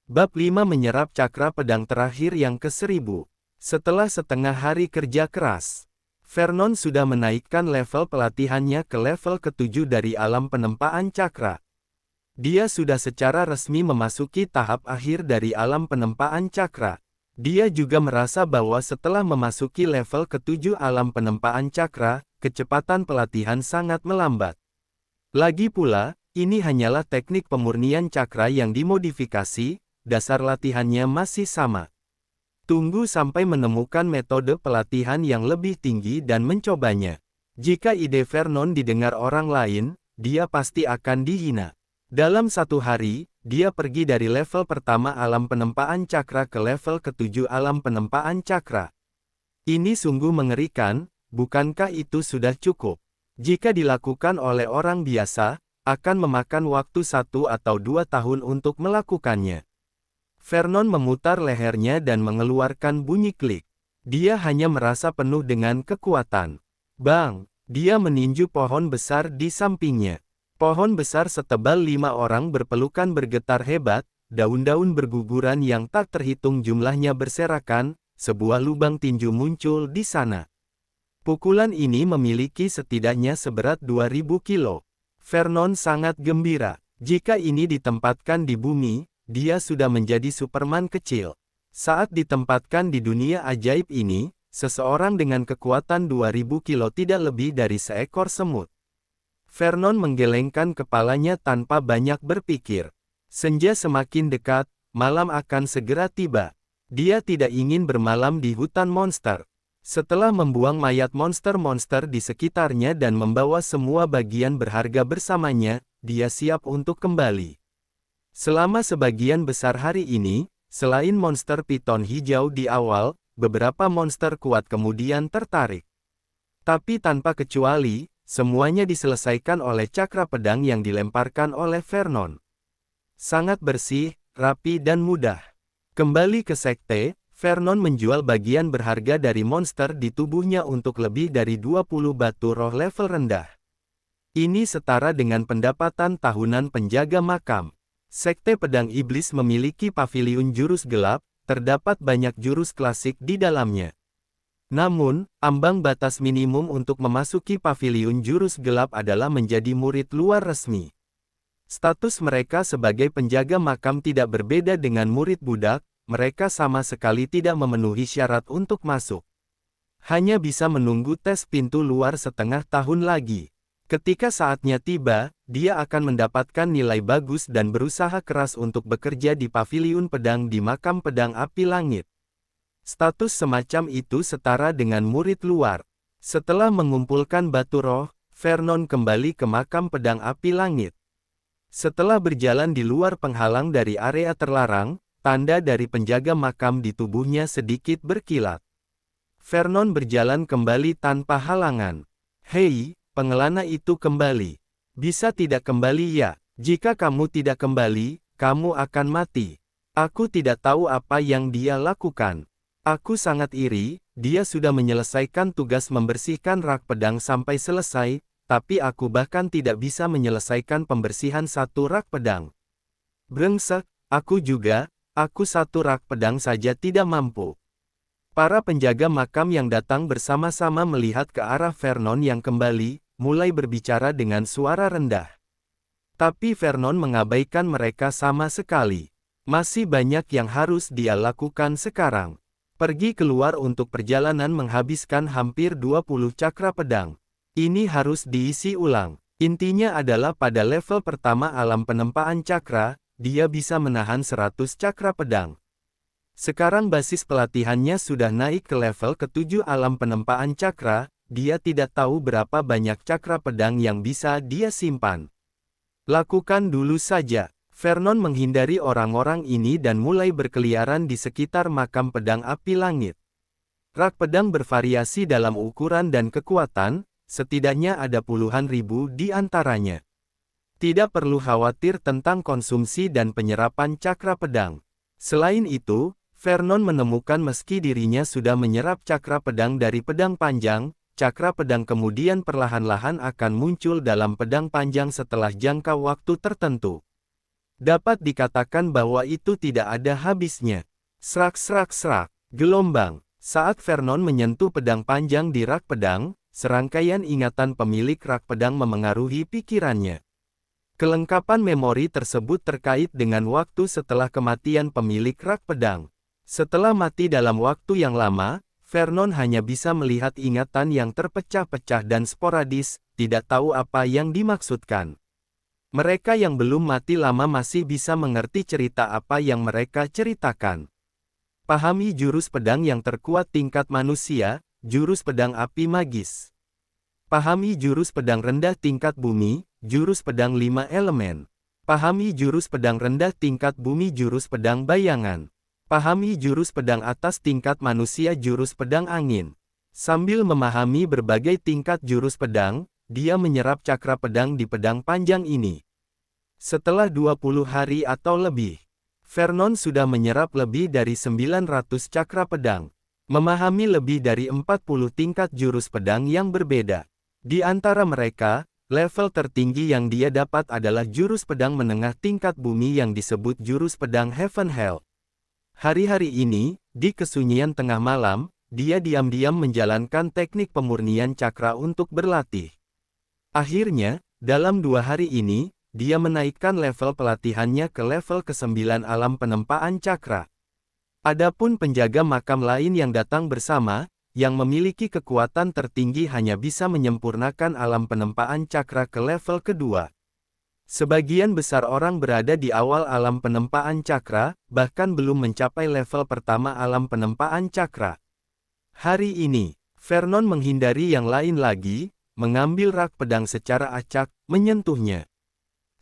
Bab 5 menyerap cakra pedang terakhir yang ke-1000. Setelah setengah hari kerja keras, Vernon sudah menaikkan level pelatihannya ke level ke-7 dari alam penempaan cakra. Dia sudah secara resmi memasuki tahap akhir dari alam penempaan cakra. Dia juga merasa bahwa setelah memasuki level ke-7 alam penempaan cakra, kecepatan pelatihan sangat melambat. Lagi pula, ini hanyalah teknik pemurnian cakra yang dimodifikasi, dasar latihannya masih sama. Tunggu sampai menemukan metode pelatihan yang lebih tinggi dan mencobanya. Jika ide Vernon didengar orang lain, dia pasti akan dihina. Dalam satu hari, dia pergi dari level pertama alam penempaan cakra ke level ke-7 alam penempaan cakra. Ini sungguh mengerikan, bukankah itu sudah cukup? Jika dilakukan oleh orang biasa, akan memakan waktu 1 atau 2 tahun untuk melakukannya. Vernon memutar lehernya dan mengeluarkan bunyi klik. Dia hanya merasa penuh dengan kekuatan. Bang! Dia meninju pohon besar di sampingnya. Pohon besar setebal 5 orang berpelukan bergetar hebat, daun-daun berguguran yang tak terhitung jumlahnya berserakan, sebuah lubang tinju muncul di sana. Pukulan ini memiliki setidaknya seberat 2000 kilo. Vernon sangat gembira. Jika ini ditempatkan di bumi, dia sudah menjadi Superman kecil. Saat ditempatkan di dunia ajaib ini, seseorang dengan kekuatan 2000 kilo tidak lebih dari seekor semut. Vernon menggelengkan kepalanya tanpa banyak berpikir. Senja semakin dekat, malam akan segera tiba. Dia tidak ingin bermalam di hutan monster. Setelah membuang mayat monster-monster di sekitarnya dan membawa semua bagian berharga bersamanya, dia siap untuk kembali. Selama sebagian besar hari ini, selain monster piton hijau di awal, beberapa monster kuat kemudian tertarik. Tapi tanpa kecuali, semuanya diselesaikan oleh cakra pedang yang dilemparkan oleh Vernon. Sangat bersih, rapi dan mudah. Kembali ke sekte, Vernon menjual bagian berharga dari monster di tubuhnya untuk lebih dari 20 batu roh level rendah. Ini setara dengan pendapatan tahunan penjaga makam. Sekte Pedang Iblis memiliki paviliun jurus gelap, terdapat banyak jurus klasik di dalamnya. Namun, ambang batas minimum untuk memasuki paviliun jurus gelap adalah menjadi murid luar resmi. Status mereka sebagai penjaga makam tidak berbeda dengan murid budak, mereka sama sekali tidak memenuhi syarat untuk masuk. Hanya bisa menunggu tes pintu luar setengah tahun lagi. Ketika saatnya tiba, dia akan mendapatkan nilai bagus dan berusaha keras untuk bekerja di paviliun pedang di makam pedang api langit. Status semacam itu setara dengan murid luar. Setelah mengumpulkan batu roh, Vernon kembali ke makam pedang api langit. Setelah berjalan di luar penghalang dari area terlarang, tanda dari penjaga makam di tubuhnya sedikit berkilat. Vernon berjalan kembali tanpa halangan. Hei, pengelana itu kembali. Bisa tidak kembali ya? Jika kamu tidak kembali, kamu akan mati. Aku tidak tahu apa yang dia lakukan. Aku sangat iri, dia sudah menyelesaikan tugas membersihkan rak pedang sampai selesai, tapi aku bahkan tidak bisa menyelesaikan pembersihan satu rak pedang. Brengsek, aku satu rak pedang saja tidak mampu. Para penjaga makam yang datang bersama-sama melihat ke arah Vernon yang kembali, mulai berbicara dengan suara rendah. Tapi Vernon mengabaikan mereka sama sekali. Masih banyak yang harus dia lakukan sekarang. Pergi keluar untuk perjalanan menghabiskan hampir 20 cakra pedang. Ini harus diisi ulang. Intinya adalah pada level pertama alam penempaan cakra, dia bisa menahan 100 cakra pedang. Sekarang basis pelatihannya sudah naik ke level ke-7 alam penempaan cakra, dia tidak tahu berapa banyak cakra pedang yang bisa dia simpan. Lakukan dulu saja. Vernon menghindari orang-orang ini dan mulai berkeliaran di sekitar makam pedang api langit. Rak pedang bervariasi dalam ukuran dan kekuatan, setidaknya ada puluhan ribu di antaranya. Tidak perlu khawatir tentang konsumsi dan penyerapan cakra pedang. Selain itu, Vernon menemukan meski dirinya sudah menyerap cakra pedang dari pedang panjang, cakra pedang kemudian perlahan-lahan akan muncul dalam pedang panjang setelah jangka waktu tertentu. Dapat dikatakan bahwa itu tidak ada habisnya. Serak, gelombang. Saat Vernon menyentuh pedang panjang di rak pedang, serangkaian ingatan pemilik rak pedang memengaruhi pikirannya. Kelengkapan memori tersebut terkait dengan waktu setelah kematian pemilik rak pedang. Setelah mati dalam waktu yang lama, Vernon hanya bisa melihat ingatan yang terpecah-pecah dan sporadis, tidak tahu apa yang dimaksudkan. Mereka yang belum mati lama masih bisa mengerti cerita apa yang mereka ceritakan. Pahami jurus pedang yang terkuat tingkat manusia, jurus pedang api magis. Pahami jurus pedang rendah tingkat bumi, jurus pedang 5 elemen. Pahami jurus pedang rendah tingkat bumi, jurus pedang bayangan. Pahami jurus pedang atas tingkat manusia, jurus pedang angin. Sambil memahami berbagai tingkat jurus pedang, dia menyerap cakra pedang di pedang panjang ini. Setelah 20 hari atau lebih, Vernon sudah menyerap lebih dari 900 cakra pedang. Memahami lebih dari 40 tingkat jurus pedang yang berbeda. Di antara mereka, level tertinggi yang dia dapat adalah jurus pedang menengah tingkat bumi yang disebut jurus pedang Heaven Hell. Hari-hari ini, di kesunyian tengah malam, dia diam-diam menjalankan teknik pemurnian cakra untuk berlatih. Akhirnya, dalam 2 hari ini, dia menaikkan level pelatihannya ke level ke-9 alam penempaan cakra. Adapun penjaga makam lain yang datang bersama, yang memiliki kekuatan tertinggi hanya bisa menyempurnakan alam penempaan cakra ke level kedua. Sebagian besar orang berada di awal alam penempaan cakra, bahkan belum mencapai level pertama alam penempaan cakra. Hari ini, Vernon menghindari yang lain lagi, mengambil rak pedang secara acak, menyentuhnya.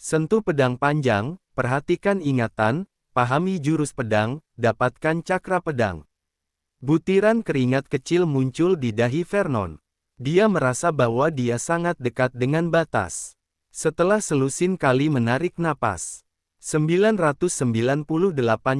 Sentuh pedang panjang, perhatikan ingatan, pahami jurus pedang, dapatkan cakra pedang. Butiran keringat kecil muncul di dahi Vernon. Dia merasa bahwa dia sangat dekat dengan batas. Setelah selusin kali menarik napas, 998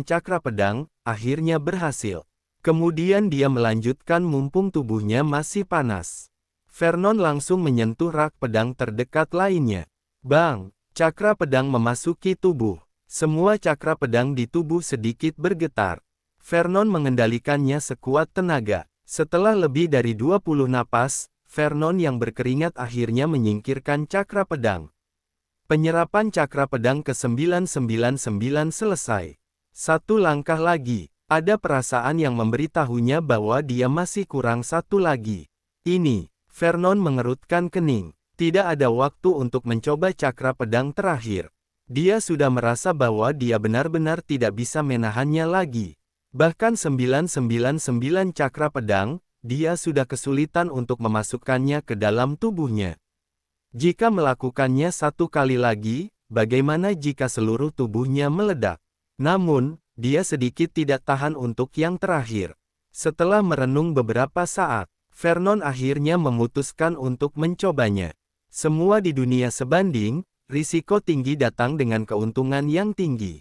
cakra pedang, akhirnya berhasil. Kemudian dia melanjutkan mumpung tubuhnya masih panas. Vernon langsung menyentuh rak pedang terdekat lainnya. Bang! Cakra pedang memasuki tubuh. Semua cakra pedang di tubuh sedikit bergetar. Vernon mengendalikannya sekuat tenaga. Setelah lebih dari 20 napas, Vernon yang berkeringat akhirnya menyingkirkan cakra pedang. Penyerapan cakra pedang ke-999 selesai. Satu langkah lagi. Ada perasaan yang memberitahunya bahwa dia masih kurang satu lagi. Ini, Vernon mengerutkan kening. Tidak ada waktu untuk mencoba cakra pedang terakhir. Dia sudah merasa bahwa dia benar-benar tidak bisa menahannya lagi. Bahkan 999 cakra pedang, dia sudah kesulitan untuk memasukkannya ke dalam tubuhnya. Jika melakukannya satu kali lagi, bagaimana jika seluruh tubuhnya meledak? Namun, dia sedikit tidak tahan untuk yang terakhir. Setelah merenung beberapa saat, Vernon akhirnya memutuskan untuk mencobanya. Semua di dunia sebanding, risiko tinggi datang dengan keuntungan yang tinggi.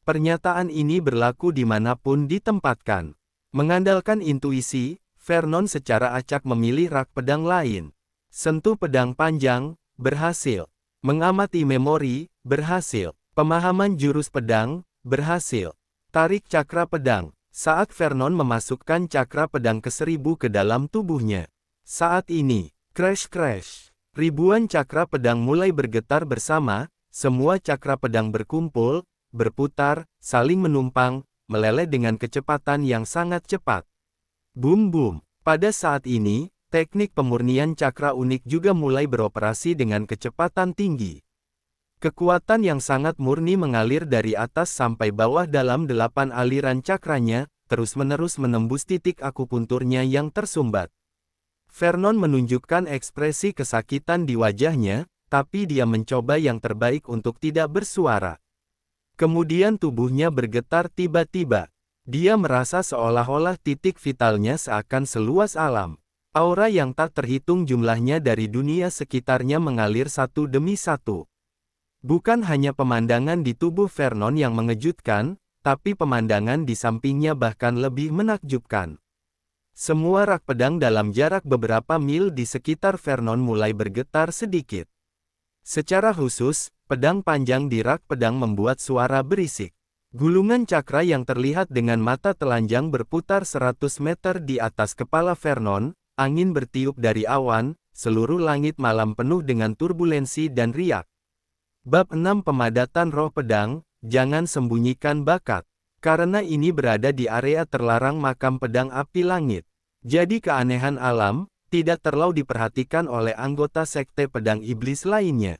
Pernyataan ini berlaku dimanapun ditempatkan. Mengandalkan intuisi, Vernon secara acak memilih rak pedang lain. Sentuh pedang panjang, berhasil. Mengamati memori, berhasil. Pemahaman jurus pedang, berhasil. Tarik cakra pedang. Saat Vernon memasukkan cakra pedang ke-1000 ke dalam tubuhnya. Saat ini, crash. Ribuan cakra pedang mulai bergetar bersama, semua cakra pedang berkumpul, berputar, saling menumpang, meleleh dengan kecepatan yang sangat cepat. Boom. Pada saat ini, teknik pemurnian cakra unik juga mulai beroperasi dengan kecepatan tinggi. Kekuatan yang sangat murni mengalir dari atas sampai bawah dalam 8 aliran cakranya, terus-menerus menembus titik akupunturnya yang tersumbat. Vernon menunjukkan ekspresi kesakitan di wajahnya, tapi dia mencoba yang terbaik untuk tidak bersuara. Kemudian tubuhnya bergetar tiba-tiba. Dia merasa seolah-olah titik vitalnya seakan seluas alam. Aura yang tak terhitung jumlahnya dari dunia sekitarnya mengalir satu demi satu. Bukan hanya pemandangan di tubuh Vernon yang mengejutkan, tapi pemandangan di sampingnya bahkan lebih menakjubkan. Semua rak pedang dalam jarak beberapa mil di sekitar Vernon mulai bergetar sedikit. Secara khusus, pedang panjang di rak pedang membuat suara berisik. Gulungan cakra yang terlihat dengan mata telanjang berputar 100 meter di atas kepala Vernon, angin bertiup dari awan, seluruh langit malam penuh dengan turbulensi dan riak. Bab 6 Pemadatan Roh Pedang, jangan sembunyikan bakat. Karena ini berada di area terlarang makam pedang api langit. Jadi keanehan alam, tidak terlalu diperhatikan oleh anggota sekte pedang iblis lainnya.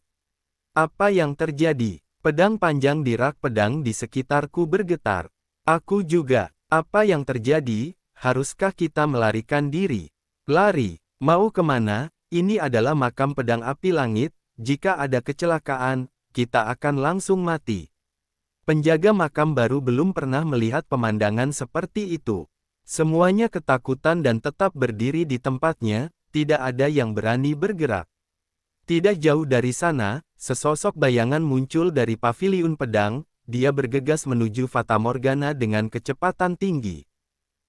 Apa yang terjadi? Pedang panjang di rak pedang di sekitarku bergetar. Aku juga. Apa yang terjadi? Haruskah kita melarikan diri? Lari? Mau kemana? Ini adalah makam pedang api langit. Jika ada kecelakaan, kita akan langsung mati. Penjaga makam baru belum pernah melihat pemandangan seperti itu. Semuanya ketakutan dan tetap berdiri di tempatnya, tidak ada yang berani bergerak. Tidak jauh dari sana, sesosok bayangan muncul dari paviliun pedang, dia bergegas menuju Fatamorgana dengan kecepatan tinggi.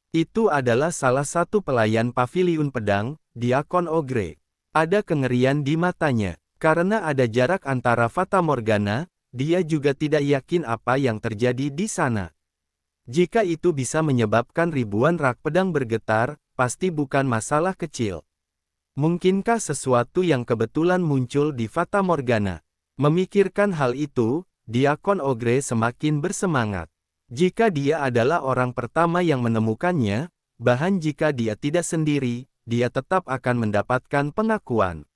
Itu adalah salah satu pelayan paviliun pedang, Diakon Ogre. Ada kengerian di matanya. Karena ada jarak antara Fatamorgana, dia juga tidak yakin apa yang terjadi di sana. Jika itu bisa menyebabkan ribuan rak pedang bergetar, pasti bukan masalah kecil. Mungkinkah sesuatu yang kebetulan muncul di Fatamorgana? Memikirkan hal itu, Diakon Ogre semakin bersemangat. Jika dia adalah orang pertama yang menemukannya, bahkan jika dia tidak sendiri, dia tetap akan mendapatkan pengakuan.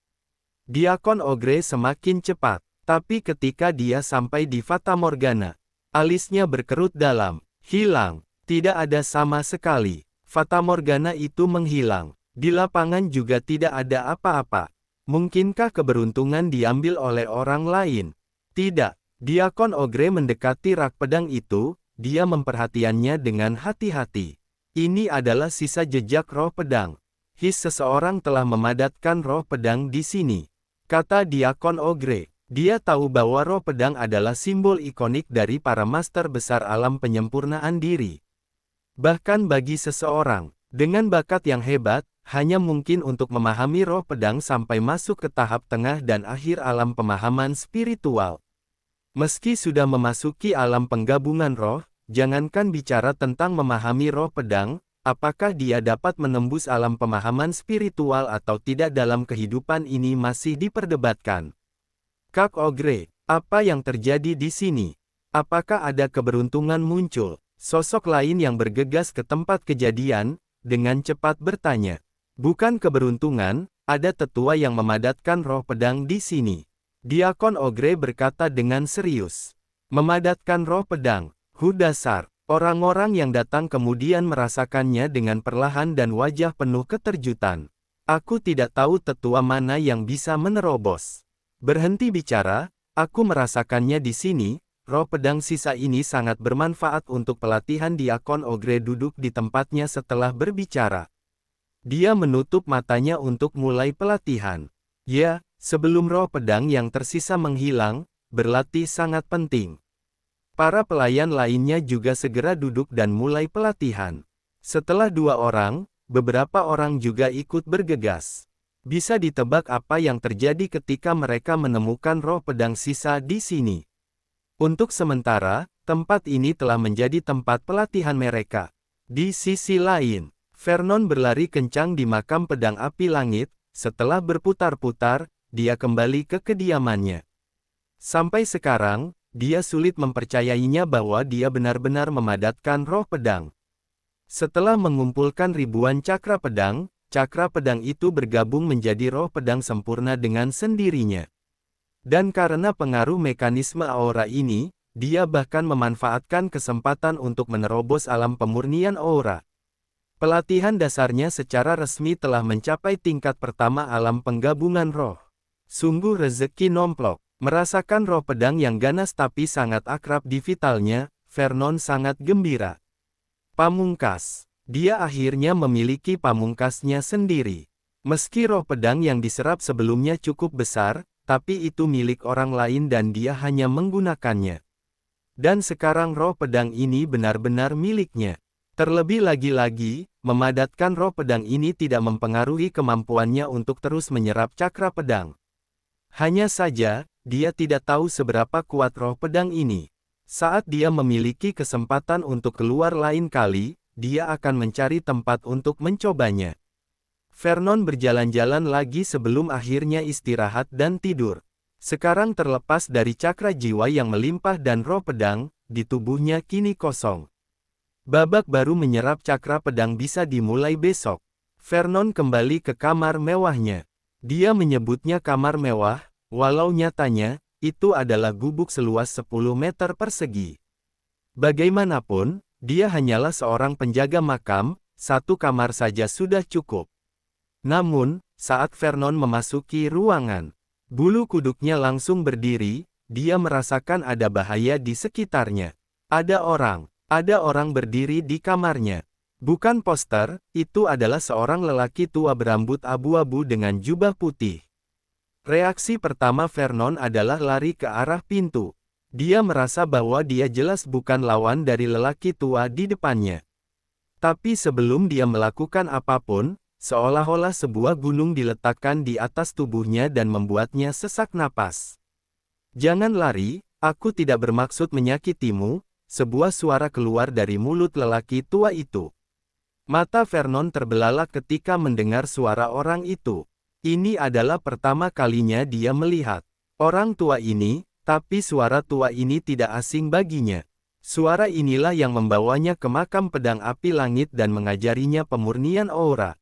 Diakon Ogre semakin cepat, tapi ketika dia sampai di Fatamorgana, alisnya berkerut dalam, hilang, tidak ada sama sekali. Fatamorgana itu menghilang. Di lapangan juga tidak ada apa-apa. Mungkinkah keberuntungan diambil oleh orang lain? Tidak. Diakon Ogre mendekati rak pedang itu, dia memperhatikannya dengan hati-hati. Ini adalah sisa jejak roh pedang. Seseorang telah memadatkan roh pedang di sini. Kata Diakon Ogre, dia tahu bahwa roh pedang adalah simbol ikonik dari para master besar alam penyempurnaan diri. Bahkan bagi seseorang, dengan bakat yang hebat, hanya mungkin untuk memahami roh pedang sampai masuk ke tahap tengah dan akhir alam pemahaman spiritual. Meski sudah memasuki alam penggabungan roh, jangankan bicara tentang memahami roh pedang, apakah dia dapat menembus alam pemahaman spiritual atau tidak dalam kehidupan ini masih diperdebatkan. Kak Ogre, apa yang terjadi di sini? Apakah ada keberuntungan muncul? Sosok lain yang bergegas ke tempat kejadian, dengan cepat bertanya. Bukan keberuntungan, ada tetua yang memadatkan roh pedang di sini. Diakon Ogre berkata dengan serius. Memadatkan roh pedang, dasar. Orang-orang yang datang kemudian merasakannya dengan perlahan dan wajah penuh keterjutan. Aku tidak tahu tetua mana yang bisa menerobos. Berhenti bicara, aku merasakannya di sini, roh pedang sisa ini sangat bermanfaat untuk pelatihan. Diakon Ogre duduk di tempatnya setelah berbicara. Dia menutup matanya untuk mulai pelatihan. Ya, sebelum roh pedang yang tersisa menghilang, berlatih sangat penting. Para pelayan lainnya juga segera duduk dan mulai pelatihan. Setelah 2 orang, beberapa orang juga ikut bergegas. Bisa ditebak apa yang terjadi ketika mereka menemukan roh pedang sisa di sini. Untuk sementara, tempat ini telah menjadi tempat pelatihan mereka. Di sisi lain, Vernon berlari kencang di makam pedang api langit. Setelah berputar-putar, dia kembali ke kediamannya. Sampai sekarang, dia sulit mempercayainya bahwa dia benar-benar memadatkan roh pedang. Setelah mengumpulkan ribuan cakra pedang itu bergabung menjadi roh pedang sempurna dengan sendirinya. Dan karena pengaruh mekanisme aura ini, dia bahkan memanfaatkan kesempatan untuk menerobos alam pemurnian aura. Pelatihan dasarnya secara resmi telah mencapai tingkat pertama alam penggabungan roh. Sungguh rezeki nomplok. Merasakan roh pedang yang ganas tapi sangat akrab di vitalnya, Vernon sangat gembira. Pamungkas. Dia akhirnya memiliki pamungkasnya sendiri. Meski roh pedang yang diserap sebelumnya cukup besar, tapi itu milik orang lain dan dia hanya menggunakannya. Dan sekarang roh pedang ini benar-benar miliknya. Terlebih lagi-lagi, memadatkan roh pedang ini tidak mempengaruhi kemampuannya untuk terus menyerap cakra pedang. Hanya saja, dia tidak tahu seberapa kuat roh pedang ini. Saat dia memiliki kesempatan untuk keluar lain kali, dia akan mencari tempat untuk mencobanya. Vernon berjalan-jalan lagi sebelum akhirnya istirahat dan tidur. Sekarang terlepas dari cakra jiwa yang melimpah dan roh pedang, di tubuhnya kini kosong. Babak baru menyerap cakra pedang bisa dimulai besok. Vernon kembali ke kamar mewahnya. Dia menyebutnya kamar mewah, walau nyatanya, itu adalah gubuk seluas 10 meter persegi. Bagaimanapun, dia hanyalah seorang penjaga makam, satu kamar saja sudah cukup. Namun, saat Vernon memasuki ruangan, bulu kuduknya langsung berdiri, dia merasakan ada bahaya di sekitarnya. Ada orang berdiri di kamarnya. Bukan poster, itu adalah seorang lelaki tua berambut abu-abu dengan jubah putih. Reaksi pertama Vernon adalah lari ke arah pintu. Dia merasa bahwa dia jelas bukan lawan dari lelaki tua di depannya. Tapi sebelum dia melakukan apapun, seolah-olah sebuah gunung diletakkan di atas tubuhnya dan membuatnya sesak napas. "Jangan lari, aku tidak bermaksud menyakitimu," sebuah suara keluar dari mulut lelaki tua itu. Mata Vernon terbelalak ketika mendengar suara orang itu. Ini adalah pertama kalinya dia melihat orang tua ini, tapi suara tua ini tidak asing baginya. Suara inilah yang membawanya ke makam pedang api langit dan mengajarinya pemurnian aura.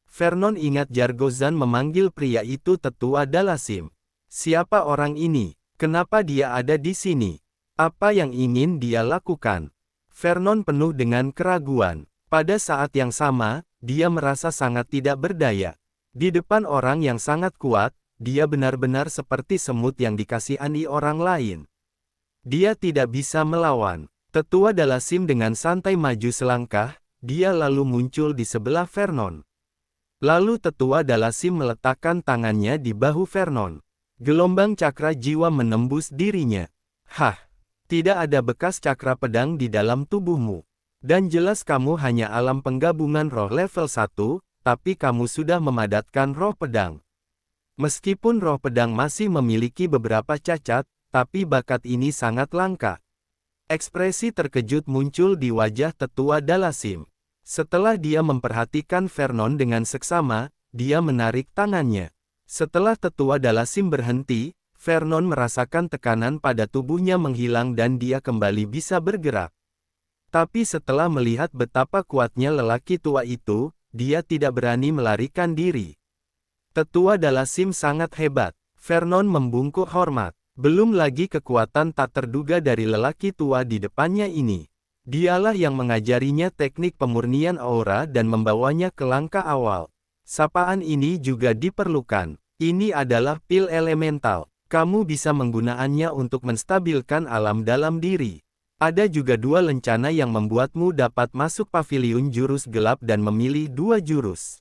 Vernon ingat Jargozan memanggil pria itu Tetua Dalasim. Siapa orang ini? Kenapa dia ada di sini? Apa yang ingin dia lakukan? Vernon penuh dengan keraguan. Pada saat yang sama, dia merasa sangat tidak berdaya. Di depan orang yang sangat kuat, dia benar-benar seperti semut yang dikasihani orang lain. Dia tidak bisa melawan. Tetua Dalasim dengan santai maju selangkah, dia lalu muncul di sebelah Vernon. Lalu Tetua Dalasim meletakkan tangannya di bahu Vernon. Gelombang cakra jiwa menembus dirinya. "Hah, tidak ada bekas cakra pedang di dalam tubuhmu. Dan jelas kamu hanya alam penggabungan roh level 1, tapi kamu sudah memadatkan roh pedang. Meskipun roh pedang masih memiliki beberapa cacat, tapi bakat ini sangat langka." Ekspresi terkejut muncul di wajah Tetua Dalasim. Setelah dia memperhatikan Vernon dengan seksama, dia menarik tangannya. Setelah Tetua Dalasim berhenti, Vernon merasakan tekanan pada tubuhnya menghilang dan dia kembali bisa bergerak. Tapi setelah melihat betapa kuatnya lelaki tua itu, dia tidak berani melarikan diri. Tetua Dalasim sangat hebat. Vernon membungkuk hormat. Belum lagi kekuatan tak terduga dari lelaki tua di depannya ini. Dialah yang mengajarinya teknik pemurnian aura dan membawanya ke langkah awal. Sapaan ini juga diperlukan. Ini adalah pil elemental. Kamu bisa menggunakannya untuk menstabilkan alam dalam diri. Ada juga 2 lencana yang membuatmu dapat masuk paviliun jurus gelap dan memilih 2 jurus.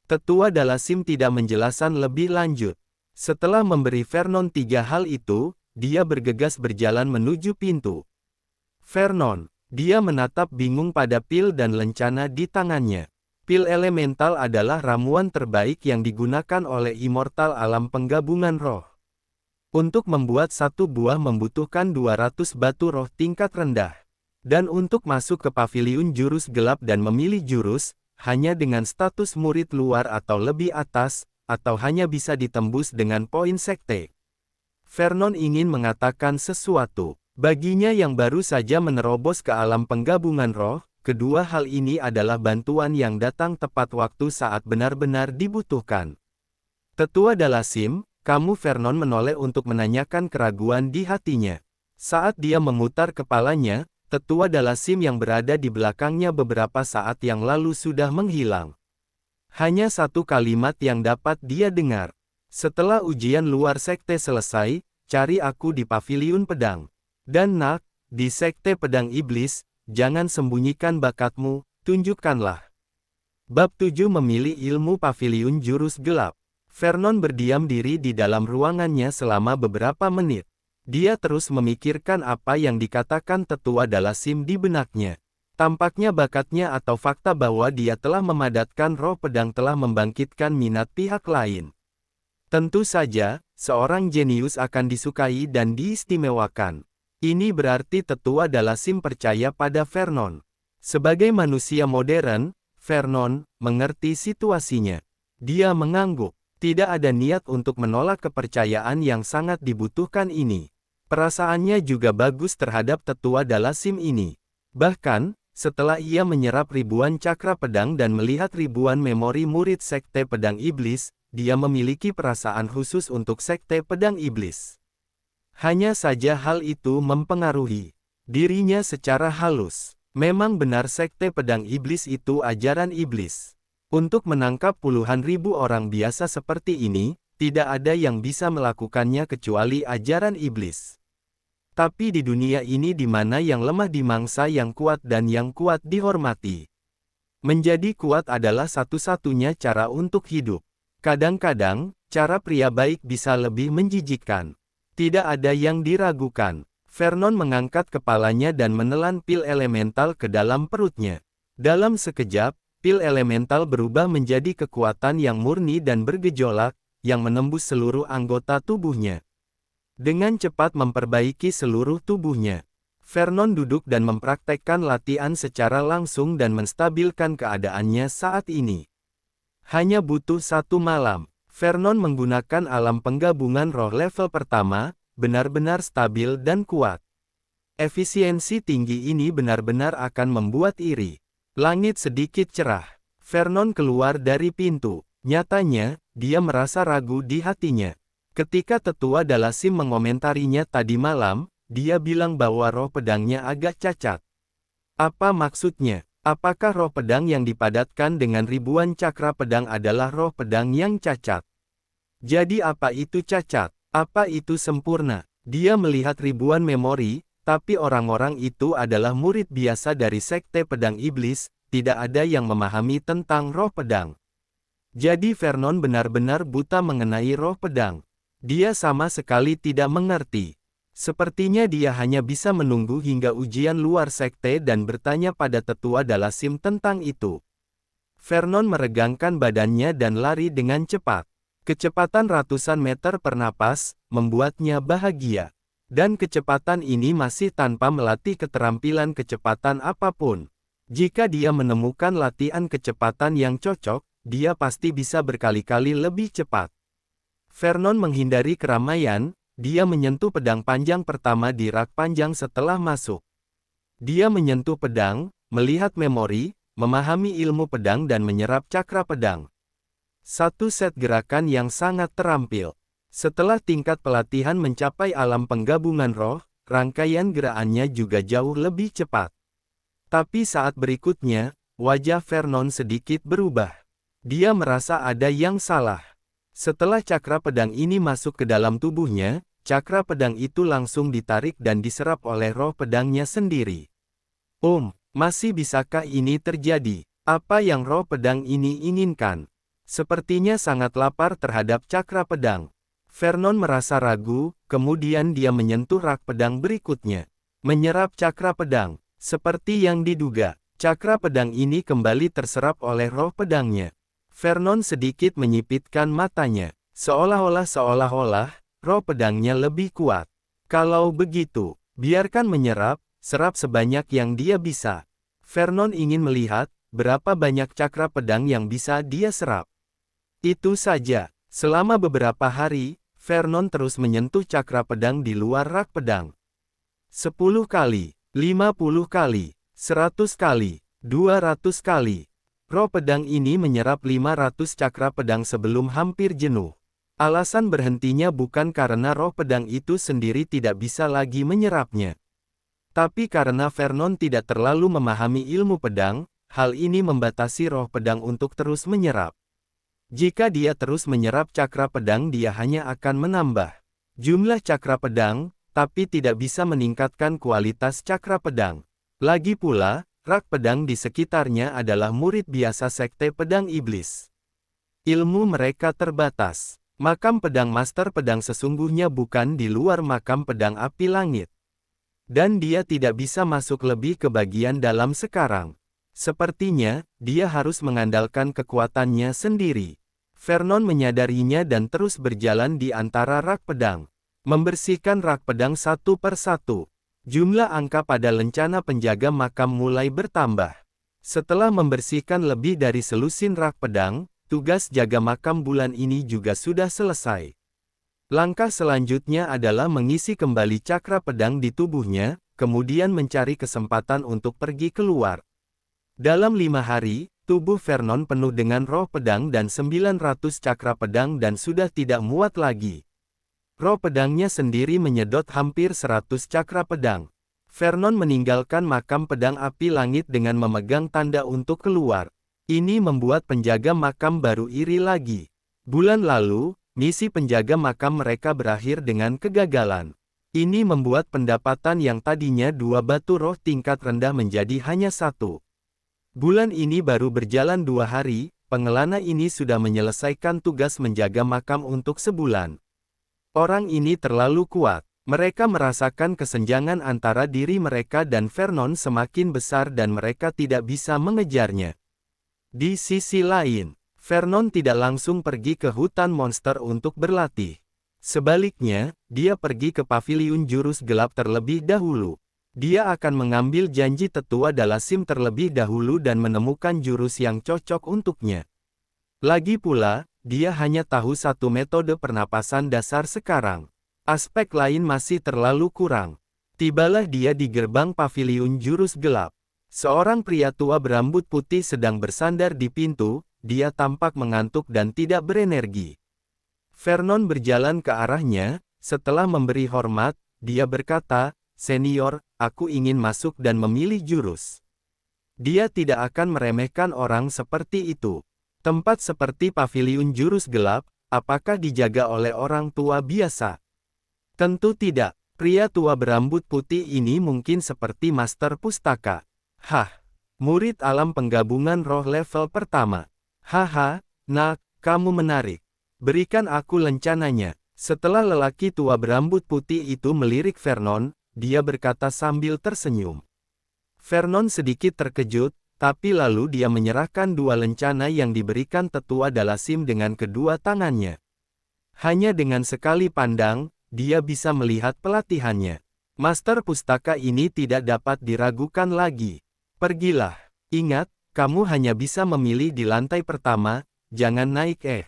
Tetua Dalasim tidak menjelaskan lebih lanjut. Setelah memberi Vernon 3 hal itu, dia bergegas berjalan menuju pintu. Vernon. Dia menatap bingung pada pil dan lencana di tangannya. Pil elemental adalah ramuan terbaik yang digunakan oleh immortal alam penggabungan roh. Untuk membuat satu buah membutuhkan 200 batu roh tingkat rendah. Dan untuk masuk ke paviliun jurus gelap dan memilih jurus, hanya dengan status murid luar atau lebih atas, atau hanya bisa ditembus dengan poin sekte. Vernon ingin mengatakan sesuatu. Baginya yang baru saja menerobos ke alam penggabungan roh, kedua hal ini adalah bantuan yang datang tepat waktu saat benar-benar dibutuhkan. Tetua Dalasim, kamu Vernon menoleh untuk menanyakan keraguan di hatinya. Saat dia memutar kepalanya, Tetua Dalasim yang berada di belakangnya beberapa saat yang lalu sudah menghilang. Hanya satu kalimat yang dapat dia dengar. "Setelah ujian luar sekte selesai, cari aku di paviliun pedang. Dan nak, di sekte pedang iblis, jangan sembunyikan bakatmu, tunjukkanlah." Bab 7 memilih ilmu paviliun jurus gelap. Vernon berdiam diri di dalam ruangannya selama beberapa menit. Dia terus memikirkan apa yang dikatakan tetua Dalasim di benaknya. Tampaknya bakatnya atau fakta bahwa dia telah memadatkan roh pedang telah membangkitkan minat pihak lain. Tentu saja, seorang jenius akan disukai dan diistimewakan. Ini berarti tetua Dalasim percaya pada Vernon. Sebagai manusia modern, Vernon mengerti situasinya. Dia mengangguk. Tidak ada niat untuk menolak kepercayaan yang sangat dibutuhkan ini. Perasaannya juga bagus terhadap tetua Dalasim ini. Bahkan, setelah ia menyerap ribuan cakra pedang dan melihat ribuan memori murid Sekte Pedang Iblis, dia memiliki perasaan khusus untuk Sekte Pedang Iblis. Hanya saja hal itu mempengaruhi dirinya secara halus. Memang benar Sekte Pedang Iblis itu ajaran iblis. Untuk menangkap puluhan ribu orang biasa seperti ini, tidak ada yang bisa melakukannya kecuali ajaran iblis. Tapi di dunia ini di mana yang lemah dimangsa yang kuat dan yang kuat dihormati. Menjadi kuat adalah satu-satunya cara untuk hidup. Kadang-kadang, cara pria baik bisa lebih menjijikkan. Tidak ada yang diragukan. Vernon mengangkat kepalanya dan menelan pil elemental ke dalam perutnya. Dalam sekejap, pil elemental berubah menjadi kekuatan yang murni dan bergejolak, yang menembus seluruh anggota tubuhnya. Dengan cepat memperbaiki seluruh tubuhnya. Vernon duduk dan mempraktekkan latihan secara langsung dan menstabilkan keadaannya saat ini. Hanya butuh 1 malam. Vernon menggunakan alam penggabungan roh level pertama, benar-benar stabil dan kuat. Efisiensi tinggi ini benar-benar akan membuat iri. Langit sedikit cerah. Vernon keluar dari pintu. Nyatanya, dia merasa ragu di hatinya. Ketika tetua Dalasim mengomentarinya tadi malam, dia bilang bahwa roh pedangnya agak cacat. Apa maksudnya? Apakah roh pedang yang dipadatkan dengan ribuan cakra pedang adalah roh pedang yang cacat? Jadi apa itu cacat? Apa itu sempurna? Dia melihat ribuan memori, tapi orang-orang itu adalah murid biasa dari Sekte Pedang Iblis, tidak ada yang memahami tentang roh pedang. Jadi Vernon benar-benar buta mengenai roh pedang. Dia sama sekali tidak mengerti. Sepertinya dia hanya bisa menunggu hingga ujian luar sekte dan bertanya pada tetua Dalasim tentang itu. Vernon meregangkan badannya dan lari dengan cepat. Kecepatan ratusan meter per napas, membuatnya bahagia. Dan kecepatan ini masih tanpa melatih keterampilan kecepatan apapun. Jika dia menemukan latihan kecepatan yang cocok, dia pasti bisa berkali-kali lebih cepat. Vernon menghindari keramaian, dia menyentuh pedang panjang pertama di rak panjang setelah masuk. Dia menyentuh pedang, melihat memori, memahami ilmu pedang dan menyerap cakra pedang. Satu set gerakan yang sangat terampil. Setelah tingkat pelatihan mencapai alam penggabungan roh, rangkaian gerakannya juga jauh lebih cepat. Tapi saat berikutnya, wajah Vernon sedikit berubah. Dia merasa ada yang salah. Setelah cakra pedang ini masuk ke dalam tubuhnya, cakra pedang itu langsung ditarik dan diserap oleh roh pedangnya sendiri. Masih bisakah ini terjadi? Apa yang roh pedang ini inginkan? Sepertinya sangat lapar terhadap cakra pedang. Vernon merasa ragu, kemudian dia menyentuh rak pedang berikutnya. Menyerap cakra pedang. Seperti yang diduga, cakra pedang ini kembali terserap oleh roh pedangnya. Vernon sedikit menyipitkan matanya. Seolah-olah roh pedangnya lebih kuat. Kalau begitu, biarkan menyerap, serap sebanyak yang dia bisa. Vernon ingin melihat, berapa banyak cakra pedang yang bisa dia serap. Itu saja. Selama beberapa hari, Vernon terus menyentuh cakra pedang di luar rak pedang. 10 kali, 50 kali, 100 kali, 200 kali. Roh pedang ini menyerap 500 cakra pedang sebelum hampir jenuh. Alasan berhentinya bukan karena roh pedang itu sendiri tidak bisa lagi menyerapnya. Tapi karena Vernon tidak terlalu memahami ilmu pedang, hal ini membatasi roh pedang untuk terus menyerap. Jika dia terus menyerap cakra pedang dia hanya akan menambah jumlah cakra pedang, tapi tidak bisa meningkatkan kualitas cakra pedang. Lagi pula, rak pedang di sekitarnya adalah murid biasa Sekte Pedang Iblis. Ilmu mereka terbatas. Makam pedang Master Pedang sesungguhnya bukan di luar makam pedang api langit. Dan dia tidak bisa masuk lebih ke bagian dalam sekarang. Sepertinya, dia harus mengandalkan kekuatannya sendiri. Vernon menyadarinya dan terus berjalan di antara rak pedang. Membersihkan rak pedang satu per satu. Jumlah angka pada lencana penjaga makam mulai bertambah. Setelah membersihkan lebih dari selusin rak pedang, tugas jaga makam bulan ini juga sudah selesai. Langkah selanjutnya adalah mengisi kembali cakra pedang di tubuhnya, kemudian mencari kesempatan untuk pergi keluar. Dalam 5 hari, tubuh Vernon penuh dengan roh pedang dan 900 cakra pedang dan sudah tidak muat lagi. Roh pedangnya sendiri menyedot hampir 100 cakra pedang. Vernon meninggalkan makam pedang api langit dengan memegang tanda untuk keluar. Ini membuat penjaga makam baru iri lagi. Bulan lalu, misi penjaga makam mereka berakhir dengan kegagalan. Ini membuat pendapatan yang tadinya 2 batu roh tingkat rendah menjadi hanya 1. Bulan ini baru berjalan 2 hari, pengelana ini sudah menyelesaikan tugas menjaga makam untuk sebulan. Orang ini terlalu kuat. Mereka merasakan kesenjangan antara diri mereka dan Vernon semakin besar dan mereka tidak bisa mengejarnya. Di sisi lain, Vernon tidak langsung pergi ke hutan monster untuk berlatih. Sebaliknya, dia pergi ke paviliun jurus gelap terlebih dahulu. Dia akan mengambil janji tetua Dalasim terlebih dahulu dan menemukan jurus yang cocok untuknya. Lagi pula, dia hanya tahu satu metode pernapasan dasar sekarang. Aspek lain masih terlalu kurang. Tibalah dia di gerbang paviliun jurus gelap. Seorang pria tua berambut putih sedang bersandar di pintu, dia tampak mengantuk dan tidak berenergi. Vernon berjalan ke arahnya, setelah memberi hormat, dia berkata, "Senior, aku ingin masuk dan memilih jurus." Dia tidak akan meremehkan orang seperti itu. Tempat seperti paviliun jurus gelap, apakah dijaga oleh orang tua biasa? Tentu tidak. Pria tua berambut putih ini mungkin seperti master pustaka. Hah, murid alam penggabungan roh level pertama. Haha, nak, kamu menarik. Berikan aku lencananya. Setelah lelaki tua berambut putih itu melirik Vernon, dia berkata sambil tersenyum. Vernon sedikit terkejut, tapi lalu dia menyerahkan 2 lencana yang diberikan tetua Dalasim dengan kedua tangannya. Hanya dengan sekali pandang, dia bisa melihat pelatihannya. Master pustaka ini tidak dapat diragukan lagi. Pergilah. Ingat, kamu hanya bisa memilih di lantai pertama, jangan naik.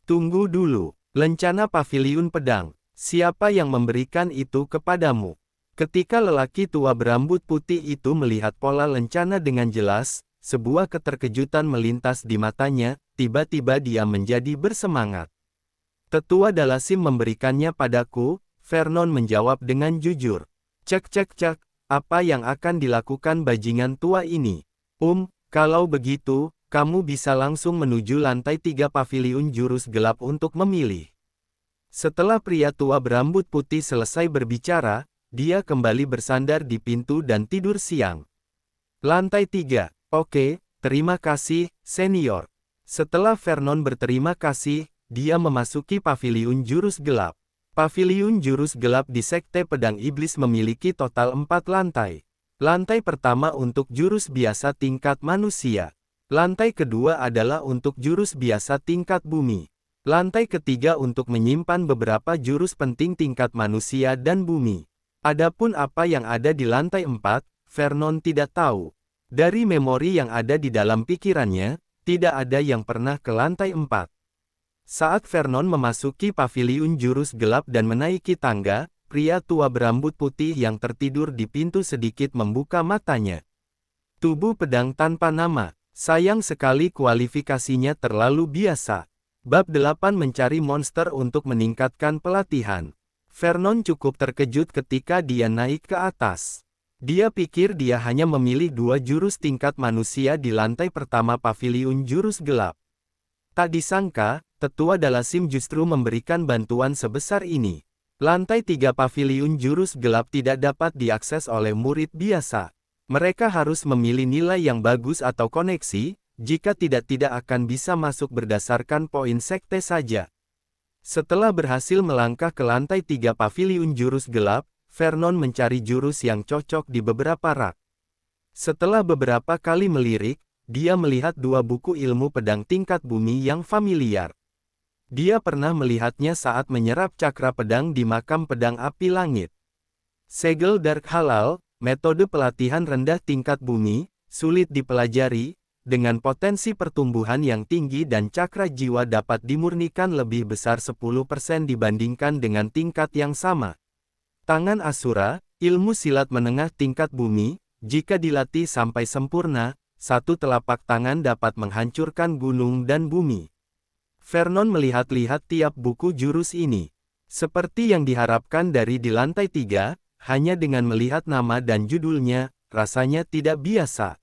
Tunggu dulu. Lencana paviliun pedang. Siapa yang memberikan itu kepadamu? Ketika lelaki tua berambut putih itu melihat pola lencana dengan jelas, sebuah keterkejutan melintas di matanya, tiba-tiba dia menjadi bersemangat. Tetua Dalasim memberikannya padaku, Vernon menjawab dengan jujur. Cek, apa yang akan dilakukan bajingan tua ini? Kalau begitu, kamu bisa langsung menuju lantai 3 paviliun jurus gelap untuk memilih. Setelah pria tua berambut putih selesai berbicara, dia kembali bersandar di pintu dan tidur siang. Lantai 3. Oke, terima kasih, senior. Setelah Vernon berterima kasih, dia memasuki paviliun jurus gelap. Paviliun jurus gelap di Sekte Pedang Iblis memiliki total 4 lantai. Lantai pertama untuk jurus biasa tingkat manusia. Lantai kedua adalah untuk jurus biasa tingkat bumi. Lantai ketiga untuk menyimpan beberapa jurus penting tingkat manusia dan bumi. Adapun apa yang ada di lantai 4, Vernon tidak tahu. Dari memori yang ada di dalam pikirannya, tidak ada yang pernah ke lantai 4. Saat Vernon memasuki paviliun jurus gelap dan menaiki tangga, pria tua berambut putih yang tertidur di pintu sedikit membuka matanya. Tubuh pedang tanpa nama. Sayang sekali kualifikasinya terlalu biasa. Bab 8 mencari monster untuk meningkatkan pelatihan. Vernon cukup terkejut ketika dia naik ke atas. Dia pikir dia hanya memilih 2 jurus tingkat manusia di lantai pertama paviliun jurus gelap. Tak disangka, Tetua Dalasim justru memberikan bantuan sebesar ini. Lantai 3 paviliun jurus gelap tidak dapat diakses oleh murid biasa. Mereka harus memilih nilai yang bagus atau koneksi, jika tidak akan bisa masuk berdasarkan poin sekte saja. Setelah berhasil melangkah ke lantai 3 paviliun jurus gelap, Vernon mencari jurus yang cocok di beberapa rak. Setelah beberapa kali melirik, dia melihat dua buku ilmu pedang tingkat bumi yang familiar. Dia pernah melihatnya saat menyerap cakra pedang di makam pedang api langit. Segel Dark Halal, metode pelatihan rendah tingkat bumi, sulit dipelajari, dengan potensi pertumbuhan yang tinggi dan cakra jiwa dapat dimurnikan lebih besar 10% dibandingkan dengan tingkat yang sama. Tangan Asura, ilmu silat menengah tingkat bumi, jika dilatih sampai sempurna, satu telapak tangan dapat menghancurkan gunung dan bumi. Vernon melihat-lihat tiap buku jurus ini. Seperti yang diharapkan dari di lantai 3, hanya dengan melihat nama dan judulnya, rasanya tidak biasa.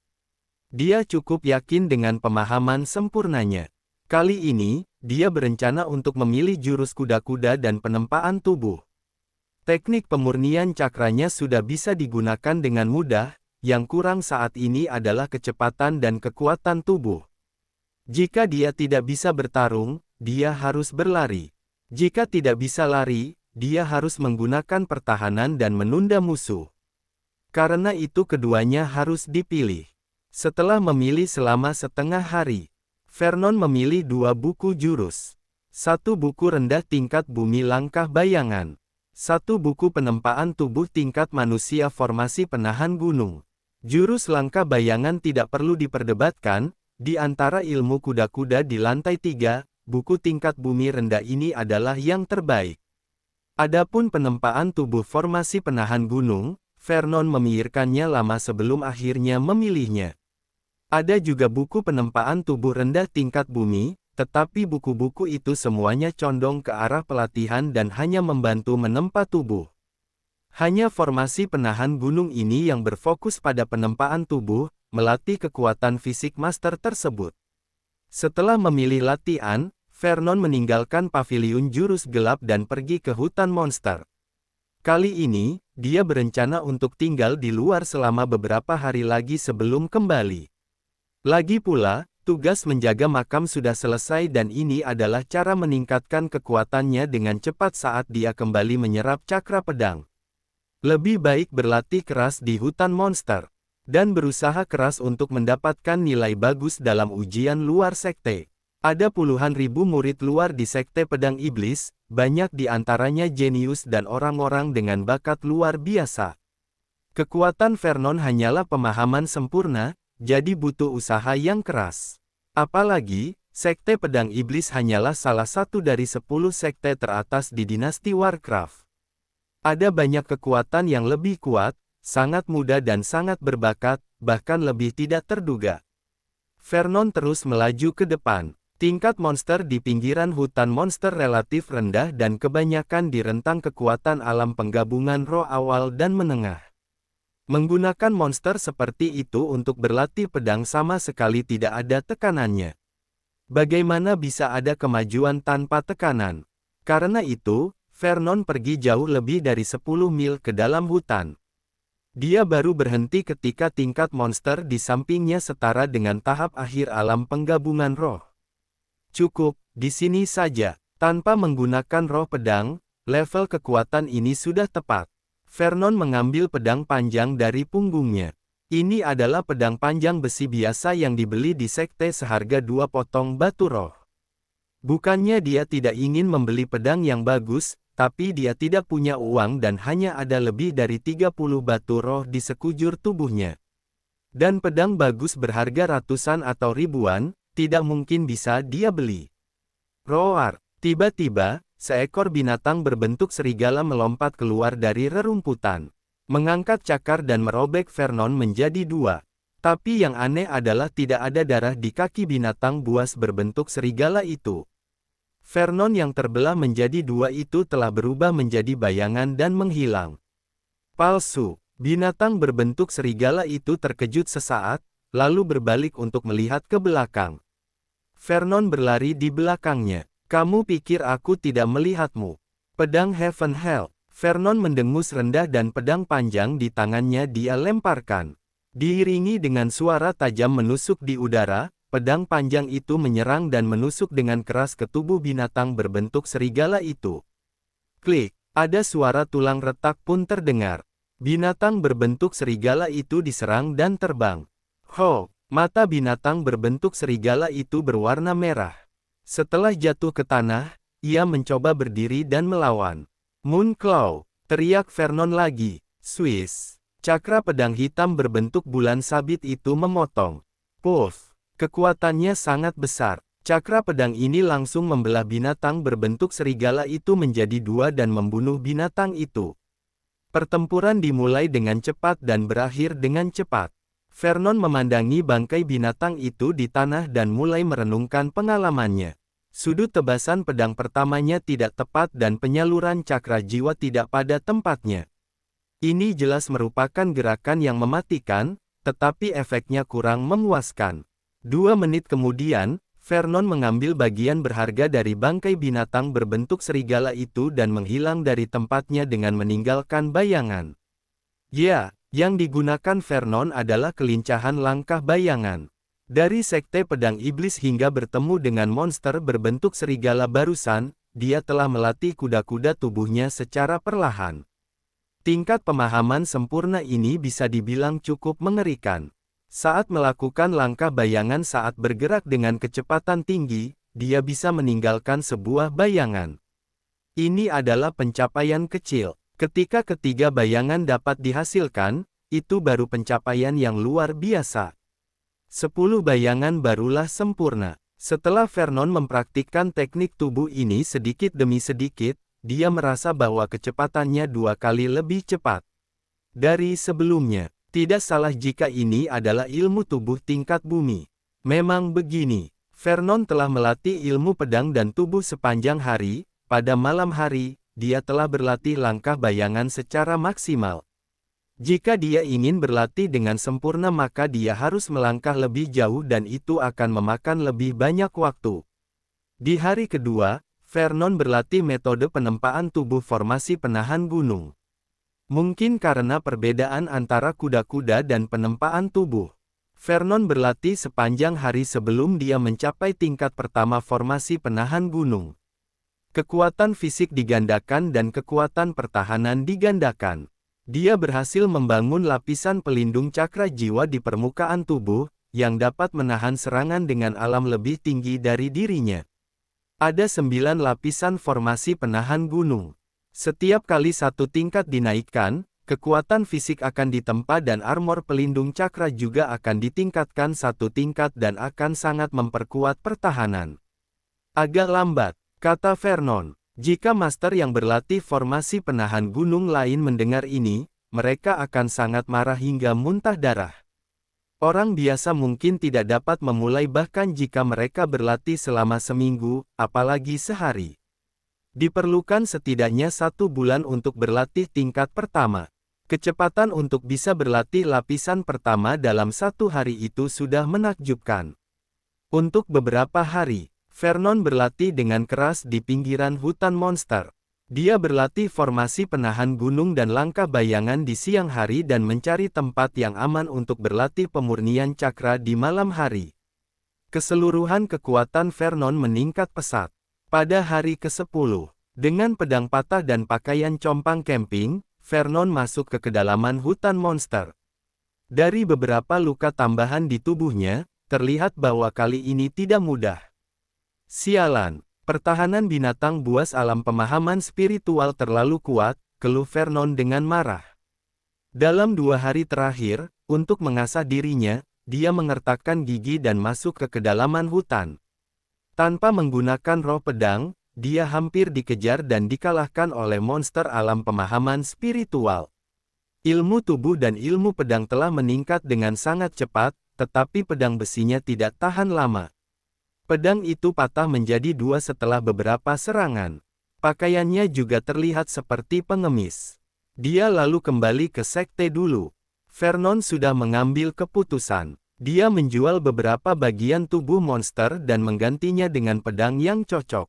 Dia cukup yakin dengan pemahaman sempurnanya. Kali ini, dia berencana untuk memilih jurus kuda-kuda dan penempaan tubuh. Teknik pemurnian cakranya sudah bisa digunakan dengan mudah, yang kurang saat ini adalah kecepatan dan kekuatan tubuh. Jika dia tidak bisa bertarung, dia harus berlari. Jika tidak bisa lari, dia harus menggunakan pertahanan dan menunda musuh. Karena itu keduanya harus dipilih. Setelah memilih selama setengah hari, Vernon memilih dua buku jurus. Satu buku rendah tingkat bumi langkah bayangan. Satu buku penempaan tubuh tingkat manusia formasi penahan gunung. Jurus langkah bayangan tidak perlu diperdebatkan, di antara ilmu kuda-kuda di lantai 3, buku tingkat bumi rendah ini adalah yang terbaik. Adapun penempaan tubuh formasi penahan gunung, Vernon memikirkannya lama sebelum akhirnya memilihnya. Ada juga buku penempaan tubuh rendah tingkat bumi, tetapi buku-buku itu semuanya condong ke arah pelatihan dan hanya membantu menempa tubuh. Hanya formasi penahan gunung ini yang berfokus pada penempaan tubuh, melatih kekuatan fisik master tersebut. Setelah memilih latihan, Vernon meninggalkan paviliun jurus gelap dan pergi ke hutan monster. Kali ini, dia berencana untuk tinggal di luar selama beberapa hari lagi sebelum kembali. Lagi pula, tugas menjaga makam sudah selesai dan ini adalah cara meningkatkan kekuatannya dengan cepat saat dia kembali menyerap cakra pedang. Lebih baik berlatih keras di hutan monster, dan berusaha keras untuk mendapatkan nilai bagus dalam ujian luar sekte. Ada puluhan ribu murid luar di sekte pedang iblis, banyak di antaranya jenius dan orang-orang dengan bakat luar biasa. Kekuatan Vernon hanyalah pemahaman sempurna, jadi butuh usaha yang keras. Apalagi, sekte pedang iblis hanyalah salah satu dari 10 sekte teratas di dinasti Warcraft. Ada banyak kekuatan yang lebih kuat, sangat muda dan sangat berbakat, bahkan lebih tidak terduga. Vernon terus melaju ke depan. Tingkat monster di pinggiran hutan monster relatif rendah dan kebanyakan di rentang kekuatan alam penggabungan roh awal dan menengah. Menggunakan monster seperti itu untuk berlatih pedang sama sekali tidak ada tekanannya. Bagaimana bisa ada kemajuan tanpa tekanan? Karena itu, Vernon pergi jauh lebih dari 10 mil ke dalam hutan. Dia baru berhenti ketika tingkat monster di sampingnya setara dengan tahap akhir alam penggabungan roh. Cukup, di sini saja. Tanpa menggunakan roh pedang, level kekuatan ini sudah tepat. Vernon mengambil pedang panjang dari punggungnya. Ini adalah pedang panjang besi biasa yang dibeli di sekte seharga 2 potong batu roh. Bukannya dia tidak ingin membeli pedang yang bagus, tapi dia tidak punya uang dan hanya ada lebih dari 30 batu roh di sekujur tubuhnya. Dan pedang bagus berharga ratusan atau ribuan, tidak mungkin bisa dia beli. Roar! Tiba-tiba, seekor binatang berbentuk serigala melompat keluar dari rerumputan. Mengangkat cakar dan merobek Vernon menjadi 2. Tapi yang aneh adalah tidak ada darah di kaki binatang buas berbentuk serigala itu. Vernon yang terbelah menjadi 2 itu telah berubah menjadi bayangan dan menghilang. Palsu. Binatang berbentuk serigala itu terkejut sesaat, lalu berbalik untuk melihat ke belakang. Vernon berlari di belakangnya. Kamu pikir aku tidak melihatmu? Pedang Heaven Hell. Vernon mendengus rendah dan pedang panjang di tangannya dia lemparkan. Diiringi dengan suara tajam menusuk di udara, pedang panjang itu menyerang dan menusuk dengan keras ke tubuh binatang berbentuk serigala itu. Klik, ada suara tulang retak pun terdengar. Binatang berbentuk serigala itu diserang dan terbang. Ho, mata binatang berbentuk serigala itu berwarna merah. Setelah jatuh ke tanah, ia mencoba berdiri dan melawan. Moon Claw, teriak Vernon lagi. Swiss, cakra pedang hitam berbentuk bulan sabit itu memotong. Puff. Kekuatannya sangat besar. Cakra pedang ini langsung membelah binatang berbentuk serigala itu menjadi dua dan membunuh binatang itu. Pertempuran dimulai dengan cepat dan berakhir dengan cepat. Vernon memandangi bangkai binatang itu di tanah dan mulai merenungkan pengalamannya. Sudut tebasan pedang pertamanya tidak tepat dan penyaluran cakra jiwa tidak pada tempatnya. Ini jelas merupakan gerakan yang mematikan, tetapi efeknya kurang memuaskan. 2 menit kemudian, Vernon mengambil bagian berharga dari bangkai binatang berbentuk serigala itu dan menghilang dari tempatnya dengan meninggalkan bayangan. Ya, yang digunakan Vernon adalah kelincahan langkah bayangan. Dari sekte pedang iblis hingga bertemu dengan monster berbentuk serigala barusan, dia telah melatih kuda-kuda tubuhnya secara perlahan. Tingkat pemahaman sempurna ini bisa dibilang cukup mengerikan. Saat melakukan langkah bayangan saat bergerak dengan kecepatan tinggi, dia bisa meninggalkan sebuah bayangan. Ini adalah pencapaian kecil. Ketika ketiga bayangan dapat dihasilkan, itu baru pencapaian yang luar biasa. 10 bayangan barulah sempurna. Setelah Vernon mempraktikkan teknik tubuh ini sedikit demi sedikit, dia merasa bahwa kecepatannya 2 kali lebih cepat dari sebelumnya. Tidak salah jika ini adalah ilmu tubuh tingkat bumi. Memang begini, Vernon telah melatih ilmu pedang dan tubuh sepanjang hari. Pada malam hari, dia telah berlatih langkah bayangan secara maksimal. Jika dia ingin berlatih dengan sempurna maka dia harus melangkah lebih jauh dan itu akan memakan lebih banyak waktu. Di hari kedua, Vernon berlatih metode penempaan tubuh formasi penahan gunung. Mungkin karena perbedaan antara kuda-kuda dan penempaan tubuh, Vernon berlatih sepanjang hari sebelum dia mencapai tingkat pertama formasi penahan gunung. Kekuatan fisik digandakan dan kekuatan pertahanan digandakan. Dia berhasil membangun lapisan pelindung cakra jiwa di permukaan tubuh, yang dapat menahan serangan dengan alam lebih tinggi dari dirinya. Ada 9 lapisan formasi penahan gunung. Setiap kali satu tingkat dinaikkan, kekuatan fisik akan ditempa dan armor pelindung cakra juga akan ditingkatkan satu tingkat dan akan sangat memperkuat pertahanan. Agak lambat, kata Vernon. Jika master yang berlatih formasi penahan gunung lain mendengar ini, mereka akan sangat marah hingga muntah darah. Orang biasa mungkin tidak dapat memulai bahkan jika mereka berlatih selama seminggu, apalagi sehari. Diperlukan setidaknya 1 bulan untuk berlatih tingkat pertama. Kecepatan untuk bisa berlatih lapisan pertama dalam 1 hari itu sudah menakjubkan. Untuk beberapa hari, Vernon berlatih dengan keras di pinggiran hutan monster. Dia berlatih formasi penahan gunung dan langkah bayangan di siang hari dan mencari tempat yang aman untuk berlatih pemurnian cakra di malam hari. Keseluruhan kekuatan Vernon meningkat pesat. Pada hari ke-10, dengan pedang patah dan pakaian compang camping, Vernon masuk ke kedalaman hutan monster. Dari beberapa luka tambahan di tubuhnya, terlihat bahwa kali ini tidak mudah. Sialan, pertahanan binatang buas alam pemahaman spiritual terlalu kuat, keluh Vernon dengan marah. Dalam 2 hari terakhir, untuk mengasah dirinya, dia mengertakkan gigi dan masuk ke kedalaman hutan. Tanpa menggunakan roh pedang, dia hampir dikejar dan dikalahkan oleh monster alam pemahaman spiritual. Ilmu tubuh dan ilmu pedang telah meningkat dengan sangat cepat, tetapi pedang besinya tidak tahan lama. Pedang itu patah menjadi 2 setelah beberapa serangan. Pakaiannya juga terlihat seperti pengemis. Dia lalu kembali ke sekte dulu. Vernon sudah mengambil keputusan. Dia menjual beberapa bagian tubuh monster dan menggantinya dengan pedang yang cocok.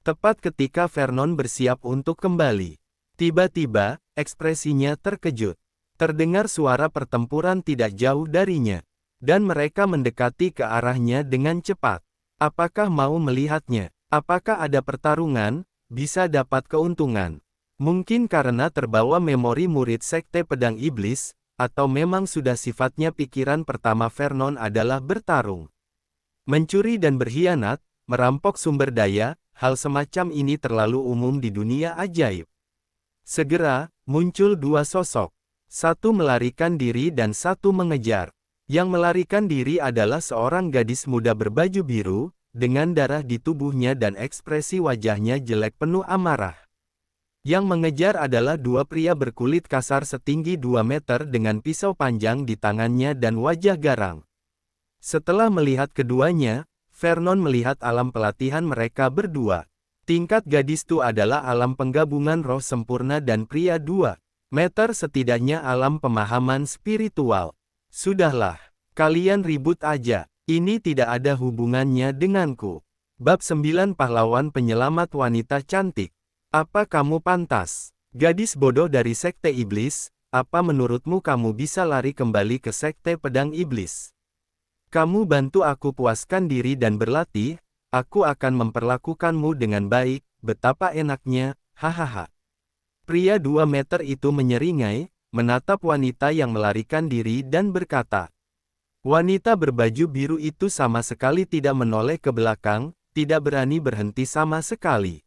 Tepat ketika Vernon bersiap untuk kembali, tiba-tiba, ekspresinya terkejut. Terdengar suara pertempuran tidak jauh darinya. dan mereka mendekati ke arahnya dengan cepat. Apakah mau melihatnya? Apakah ada pertarungan? Bisa dapat keuntungan. Mungkin karena terbawa memori murid Sekte Pedang Iblis, atau memang sudah sifatnya pikiran pertama Vernon adalah bertarung. Mencuri dan berkhianat, merampok sumber daya, hal semacam ini terlalu umum di dunia ajaib. Segera, muncul dua sosok. Satu melarikan diri dan satu mengejar. Yang melarikan diri adalah seorang gadis muda berbaju biru, dengan darah di tubuhnya dan ekspresi wajahnya jelek penuh amarah. Yang mengejar adalah dua pria berkulit kasar setinggi 2 meter dengan pisau panjang di tangannya dan wajah garang. Setelah melihat keduanya, Vernon melihat alam pelatihan mereka berdua. Tingkat gadis itu adalah alam penggabungan roh sempurna dan pria 2 meter setidaknya alam pemahaman spiritual. Sudahlah, kalian ribut aja, ini tidak ada hubungannya denganku. Bab 9 Pahlawan Penyelamat Wanita Cantik. Apa kamu pantas? Gadis bodoh dari Sekte Iblis, apa menurutmu kamu bisa lari kembali ke Sekte Pedang Iblis? Kamu bantu aku puaskan diri dan berlatih, aku akan memperlakukanmu dengan baik, betapa enaknya, hahaha. Pria 2 meter itu menyeringai, menatap wanita yang melarikan diri dan berkata. Wanita berbaju biru itu sama sekali tidak menoleh ke belakang, tidak berani berhenti sama sekali.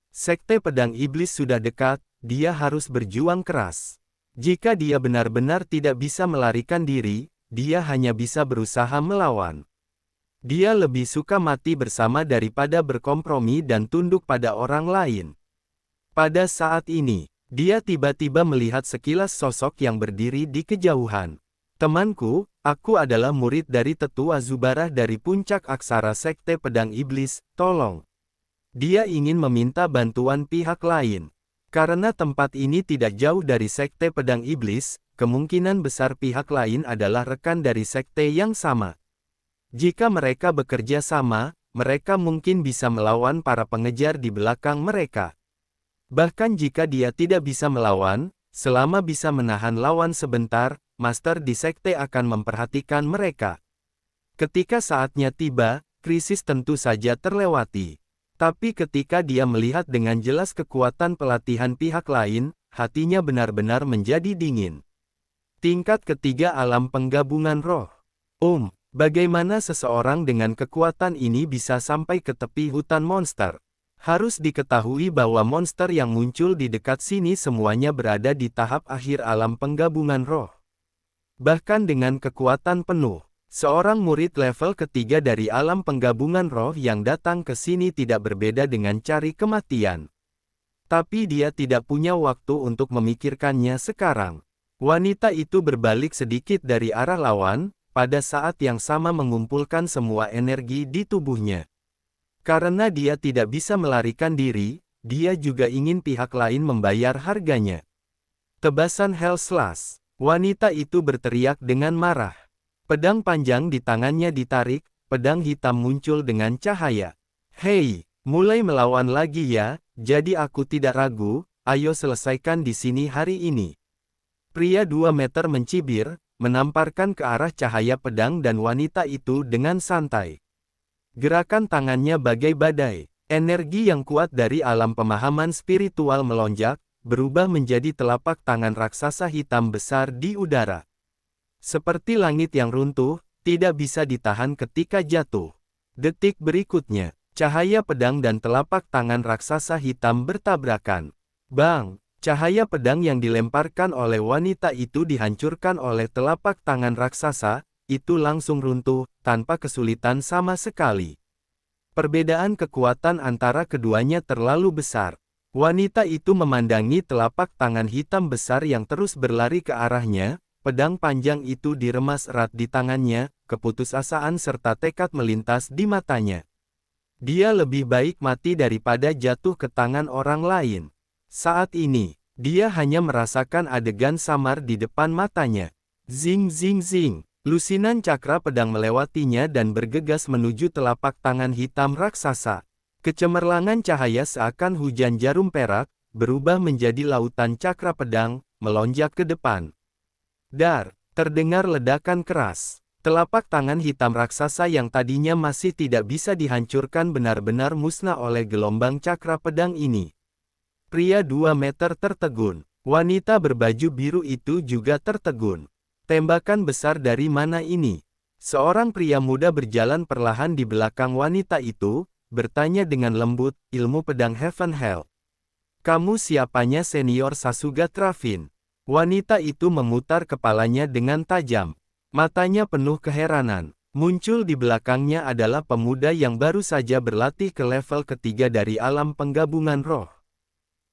Sekte Pedang Iblis sudah dekat, dia harus berjuang keras. Jika dia benar-benar tidak bisa melarikan diri, dia hanya bisa berusaha melawan. Dia lebih suka mati bersama daripada berkompromi dan tunduk pada orang lain. Pada saat ini, dia tiba-tiba melihat sekilas sosok yang berdiri di kejauhan. Temanku, aku adalah murid dari Tetua Zubarah dari puncak aksara Sekte Pedang Iblis, tolong. Dia ingin meminta bantuan pihak lain. Karena tempat ini tidak jauh dari Sekte Pedang Iblis, kemungkinan besar pihak lain adalah rekan dari sekte yang sama. Jika mereka bekerja sama, mereka mungkin bisa melawan para pengejar di belakang mereka. Bahkan jika dia tidak bisa melawan, selama bisa menahan lawan sebentar, master di sekte akan memperhatikan mereka. Ketika saatnya tiba, krisis tentu saja terlewati. Tapi ketika dia melihat dengan jelas kekuatan pelatihan pihak lain, hatinya benar-benar menjadi dingin. Tingkat ketiga alam penggabungan roh. Bagaimana seseorang dengan kekuatan ini bisa sampai ke tepi hutan monster? Harus diketahui bahwa monster yang muncul di dekat sini semuanya berada di tahap akhir alam penggabungan roh. Bahkan dengan kekuatan penuh. Seorang murid level ketiga dari alam penggabungan roh yang datang ke sini tidak berbeda dengan cari kematian. Tapi dia tidak punya waktu untuk memikirkannya sekarang. Wanita itu berbalik sedikit dari arah lawan, pada saat yang sama mengumpulkan semua energi di tubuhnya. Karena dia tidak bisa melarikan diri, dia juga ingin pihak lain membayar harganya. Tebasan Hell Slash. Wanita itu berteriak dengan marah. Pedang panjang di tangannya ditarik, pedang hitam muncul dengan cahaya. Hei, mulai melawan lagi ya, jadi aku tidak ragu, ayo selesaikan di sini hari ini. Pria 2 meter mencibir, menamparkan ke arah cahaya pedang dan wanita itu dengan santai. Gerakan tangannya bagai badai, energi yang kuat dari alam pemahaman spiritual melonjak, berubah menjadi telapak tangan raksasa hitam besar di udara. Seperti langit yang runtuh, tidak bisa ditahan ketika jatuh. Detik berikutnya, cahaya pedang dan telapak tangan raksasa hitam bertabrakan. Bang! Cahaya pedang yang dilemparkan oleh wanita itu dihancurkan oleh telapak tangan raksasa, itu langsung runtuh, tanpa kesulitan sama sekali. Perbedaan kekuatan antara keduanya terlalu besar. Wanita itu memandangi telapak tangan hitam besar yang terus berlari ke arahnya. Pedang panjang itu diremas erat di tangannya, keputusasaan serta tekad melintas di matanya. Dia lebih baik mati daripada jatuh ke tangan orang lain. Saat ini, dia hanya merasakan adegan samar di depan matanya. Zing zing zing, lusinan cakra pedang melewatinya dan bergegas menuju telapak tangan hitam raksasa. Kecemerlangan cahaya seakan hujan jarum perak, berubah menjadi lautan cakra pedang, melonjak ke depan. Dar, terdengar ledakan keras. Telapak tangan hitam raksasa yang tadinya masih tidak bisa dihancurkan benar-benar musnah oleh gelombang cakra pedang ini. Pria 2 meter tertegun. Wanita berbaju biru itu juga tertegun. Tembakan besar dari mana ini? Seorang pria muda berjalan perlahan di belakang wanita itu, bertanya dengan lembut, ilmu pedang Heaven Hell. Kamu siapanya senior Sasuga Travin? Wanita itu memutar kepalanya dengan tajam. Matanya penuh keheranan. Muncul di belakangnya adalah pemuda yang baru saja berlatih ke level ketiga dari alam penggabungan roh.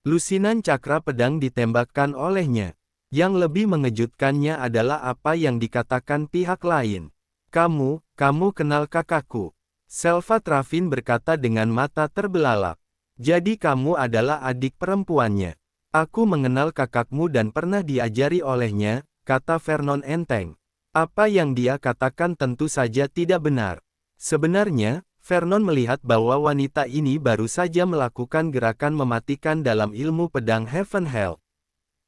Lusinan cakra pedang ditembakkan olehnya. Yang lebih mengejutkannya adalah apa yang dikatakan pihak lain. Kamu kenal kakakku. Selva Travin berkata dengan mata terbelalak. Jadi kamu adalah adik perempuannya. Aku mengenal kakakmu dan pernah diajari olehnya, kata Vernon enteng. Apa yang dia katakan tentu saja tidak benar. Sebenarnya, Vernon melihat bahwa wanita ini baru saja melakukan gerakan mematikan dalam ilmu pedang Heaven Hell.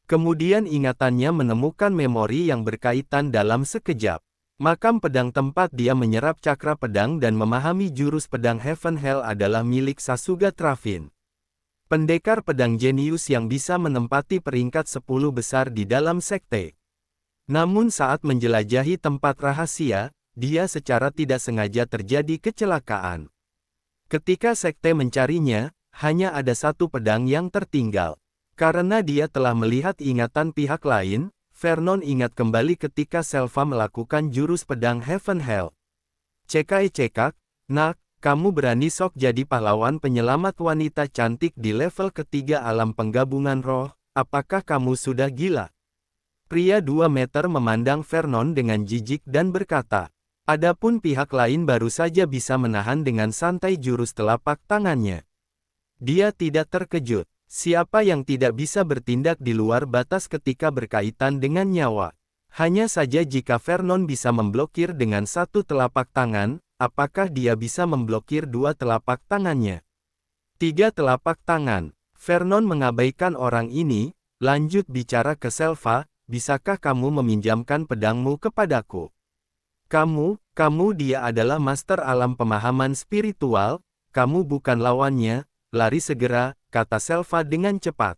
Kemudian ingatannya menemukan memori yang berkaitan dalam sekejap. Makam pedang tempat dia menyerap cakra pedang dan memahami jurus pedang Heaven Hell adalah milik Sasuga Travin. Pendekar pedang jenius yang bisa menempati peringkat 10 besar di dalam sekte. Namun saat menjelajahi tempat rahasia, dia secara tidak sengaja terjadi kecelakaan. Ketika sekte mencarinya, hanya ada satu pedang yang tertinggal. Karena dia telah melihat ingatan pihak lain, Vernon ingat kembali ketika Selva melakukan jurus pedang Heaven Hell. Cekak, nak, kamu berani sok jadi pahlawan penyelamat wanita cantik di level ketiga alam penggabungan roh, apakah kamu sudah gila? Pria 2 meter memandang Vernon dengan jijik dan berkata, adapun pihak lain baru saja bisa menahan dengan santai jurus telapak tangannya. Dia tidak terkejut. Siapa yang tidak bisa bertindak di luar batas ketika berkaitan dengan nyawa? Hanya saja jika Vernon bisa memblokir dengan satu telapak tangan, apakah dia bisa memblokir dua telapak tangannya? 3 telapak tangan. Vernon mengabaikan orang ini, lanjut bicara ke Selva, bisakah kamu meminjamkan pedangmu kepadaku? Kamu dia adalah master alam pemahaman spiritual, kamu bukan lawannya, lari segera, kata Selva dengan cepat.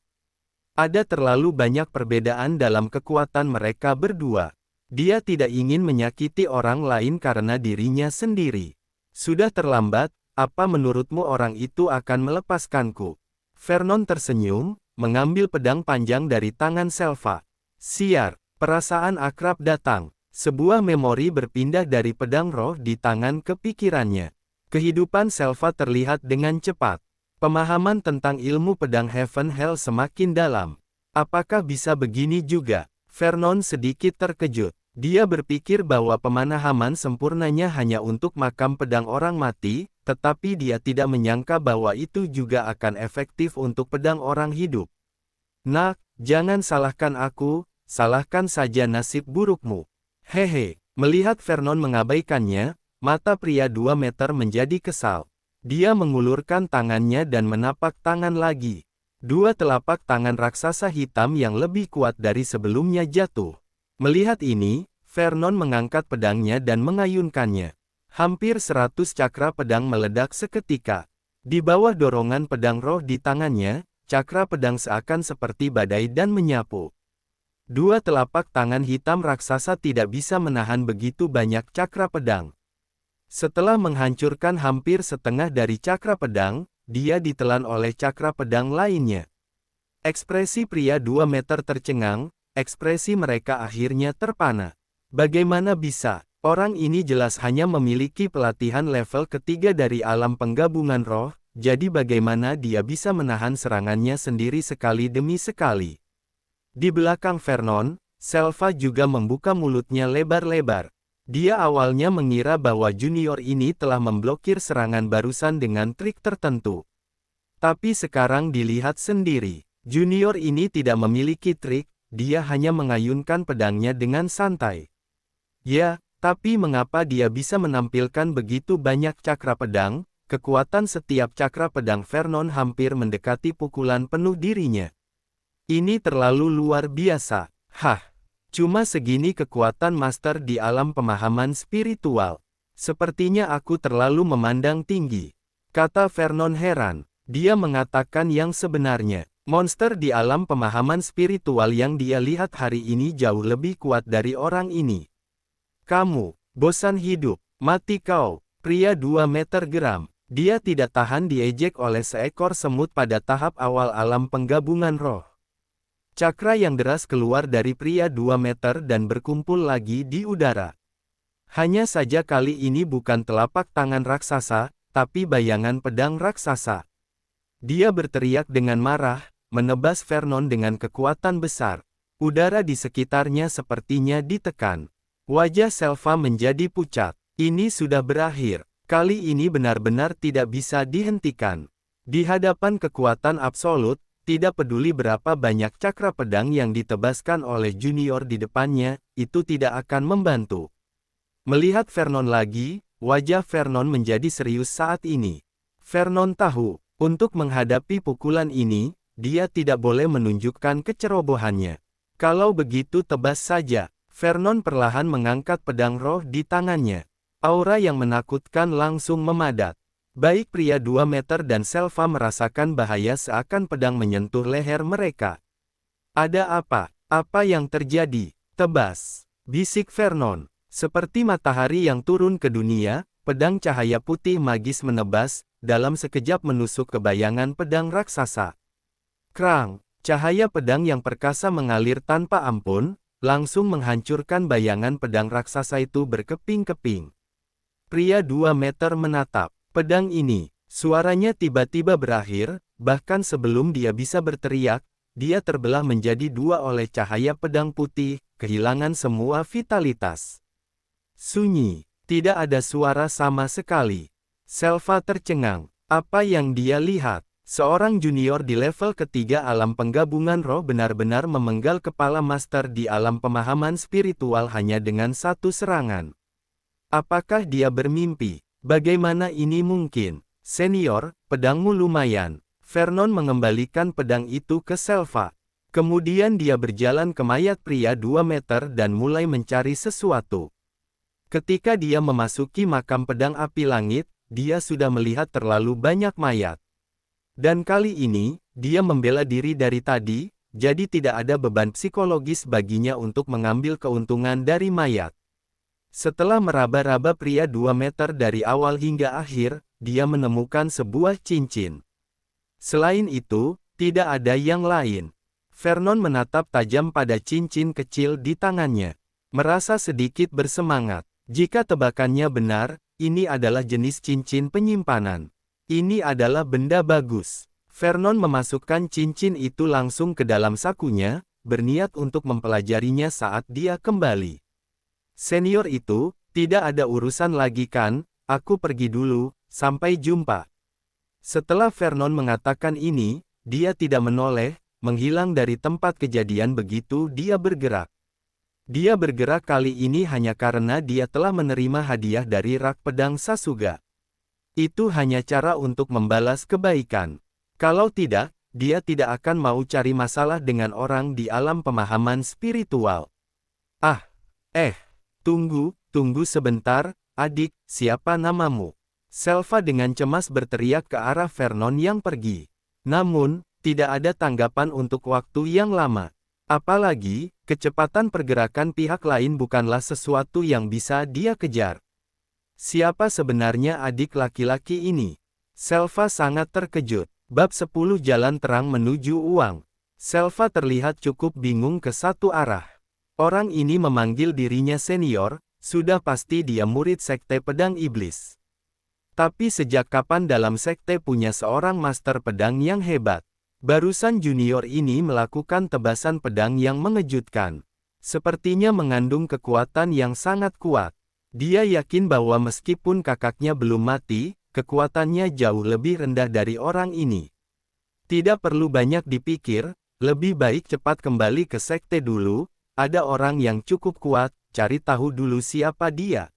Ada terlalu banyak perbedaan dalam kekuatan mereka berdua. Dia tidak ingin menyakiti orang lain karena dirinya sendiri. Sudah terlambat, apa menurutmu orang itu akan melepaskanku? Vernon tersenyum, mengambil pedang panjang dari tangan Selva. Siar, perasaan akrab datang. Sebuah memori berpindah dari pedang roh di tangan ke pikirannya. Kehidupan Selva terlihat dengan cepat. Pemahaman tentang ilmu pedang Heaven Hell semakin dalam. Apakah bisa begini juga? Vernon sedikit terkejut. Dia berpikir bahwa pemahaman sempurnanya hanya untuk makam pedang orang mati, tetapi dia tidak menyangka bahwa itu juga akan efektif untuk pedang orang hidup. Nak, jangan salahkan aku, salahkan saja nasib burukmu. Hehe, melihat Vernon mengabaikannya, mata pria 2 meter menjadi kesal. Dia mengulurkan tangannya dan menapak tangan lagi. Dua telapak tangan raksasa hitam yang lebih kuat dari sebelumnya jatuh. Melihat ini, Vernon mengangkat pedangnya dan mengayunkannya. Hampir 100 cakra pedang meledak seketika. Di bawah dorongan pedang roh di tangannya, cakra pedang seakan seperti badai dan menyapu. Dua telapak tangan hitam raksasa tidak bisa menahan begitu banyak cakra pedang. Setelah menghancurkan hampir setengah dari cakra pedang, dia ditelan oleh cakra pedang lainnya. Ekspresi pria 2 meter tercengang, ekspresi mereka akhirnya terpana. Bagaimana bisa? Orang ini jelas hanya memiliki pelatihan level ketiga dari alam penggabungan roh, jadi bagaimana dia bisa menahan serangannya sendiri sekali demi sekali? Di belakang Vernon, Selva juga membuka mulutnya lebar-lebar. Dia awalnya mengira bahwa junior ini telah memblokir serangan barusan dengan trik tertentu. Tapi sekarang dilihat sendiri, junior ini tidak memiliki trik, dia hanya mengayunkan pedangnya dengan santai. Ya, tapi mengapa dia bisa menampilkan begitu banyak cakra pedang? Kekuatan setiap cakra pedang Vernon hampir mendekati pukulan penuh dirinya. Ini terlalu luar biasa. Hah, Cuma segini kekuatan master di alam pemahaman spiritual. Sepertinya aku terlalu memandang tinggi. Kata Vernon heran. Dia mengatakan yang sebenarnya. Monster di alam pemahaman spiritual yang dia lihat hari ini jauh lebih kuat dari orang ini. Kamu, bosan hidup, mati kau, pria 2 meter geram. Dia tidak tahan diejek oleh seekor semut pada tahap awal alam penggabungan roh. Cakra yang deras keluar dari pria 2 meter dan berkumpul lagi di udara. Hanya saja kali ini bukan telapak tangan raksasa, tapi bayangan pedang raksasa. Dia berteriak dengan marah, menebas Vernon dengan kekuatan besar. Udara di sekitarnya sepertinya ditekan. Wajah Selva menjadi pucat. Ini sudah berakhir. Kali ini benar-benar tidak bisa dihentikan. Di hadapan kekuatan absolut, tidak peduli berapa banyak cakra pedang yang ditebaskan oleh junior di depannya, itu tidak akan membantu. Melihat Vernon lagi, wajah Vernon menjadi serius saat ini. Vernon tahu, untuk menghadapi pukulan ini, dia tidak boleh menunjukkan kecerobohannya. Kalau begitu tebas saja. Vernon perlahan mengangkat pedang roh di tangannya. Aura yang menakutkan langsung memadat. Baik pria 2 meter dan Selva merasakan bahaya seakan pedang menyentuh leher mereka. Ada apa? Apa yang terjadi? Tebas, bisik Vernon. Seperti matahari yang turun ke dunia, pedang cahaya putih magis menebas, dalam sekejap menusuk ke bayangan pedang raksasa. Krang, cahaya pedang yang perkasa mengalir tanpa ampun, langsung menghancurkan bayangan pedang raksasa itu berkeping-keping. Pria 2 meter menatap pedang ini. Suaranya tiba-tiba berakhir, bahkan sebelum dia bisa berteriak, dia terbelah menjadi 2 oleh cahaya pedang putih, kehilangan semua vitalitas. Sunyi, tidak ada suara sama sekali. Selva tercengang. Apa yang dia lihat? Seorang junior di level ketiga alam penggabungan roh benar-benar memenggal kepala master di alam pemahaman spiritual hanya dengan satu serangan. Apakah dia bermimpi? Bagaimana ini mungkin? Senior, pedangmu lumayan. Vernon mengembalikan pedang itu ke Selva. Kemudian dia berjalan ke mayat pria 2 meter dan mulai mencari sesuatu. Ketika dia memasuki makam pedang api langit, dia sudah melihat terlalu banyak mayat. Dan kali ini, dia membela diri dari tadi, jadi tidak ada beban psikologis baginya untuk mengambil keuntungan dari mayat. Setelah meraba-raba pria 2 meter dari awal hingga akhir, dia menemukan sebuah cincin. Selain itu, tidak ada yang lain. Vernon menatap tajam pada cincin kecil di tangannya. Merasa sedikit bersemangat. Jika tebakannya benar, ini adalah jenis cincin penyimpanan. Ini adalah benda bagus. Vernon memasukkan cincin itu langsung ke dalam sakunya, berniat untuk mempelajarinya saat dia kembali. Senior itu, tidak ada urusan lagi kan, aku pergi dulu, sampai jumpa. Setelah Vernon mengatakan ini, dia tidak menoleh, menghilang dari tempat kejadian begitu dia bergerak. Dia bergerak kali ini hanya karena dia telah menerima hadiah dari rak pedang Sasuga. Itu hanya cara untuk membalas kebaikan. Kalau tidak, dia tidak akan mau cari masalah dengan orang di alam pemahaman spiritual. Tunggu sebentar, adik, siapa namamu? Selva dengan cemas berteriak ke arah Vernon yang pergi. Namun, tidak ada tanggapan untuk waktu yang lama. Apalagi, kecepatan pergerakan pihak lain bukanlah sesuatu yang bisa dia kejar. Siapa sebenarnya adik laki-laki ini? Selva sangat terkejut. Bab 10 Jalan Terang Menuju Uang. Selva terlihat cukup bingung ke satu arah. Orang ini memanggil dirinya senior, sudah pasti dia murid Sekte Pedang Iblis. Tapi sejak kapan dalam sekte punya seorang master pedang yang hebat? Barusan junior ini melakukan tebasan pedang yang mengejutkan. Sepertinya mengandung kekuatan yang sangat kuat. Dia yakin bahwa meskipun kakaknya belum mati, kekuatannya jauh lebih rendah dari orang ini. Tidak perlu banyak dipikir, lebih baik cepat kembali ke sekte dulu. Ada orang yang cukup kuat, cari tahu dulu siapa dia.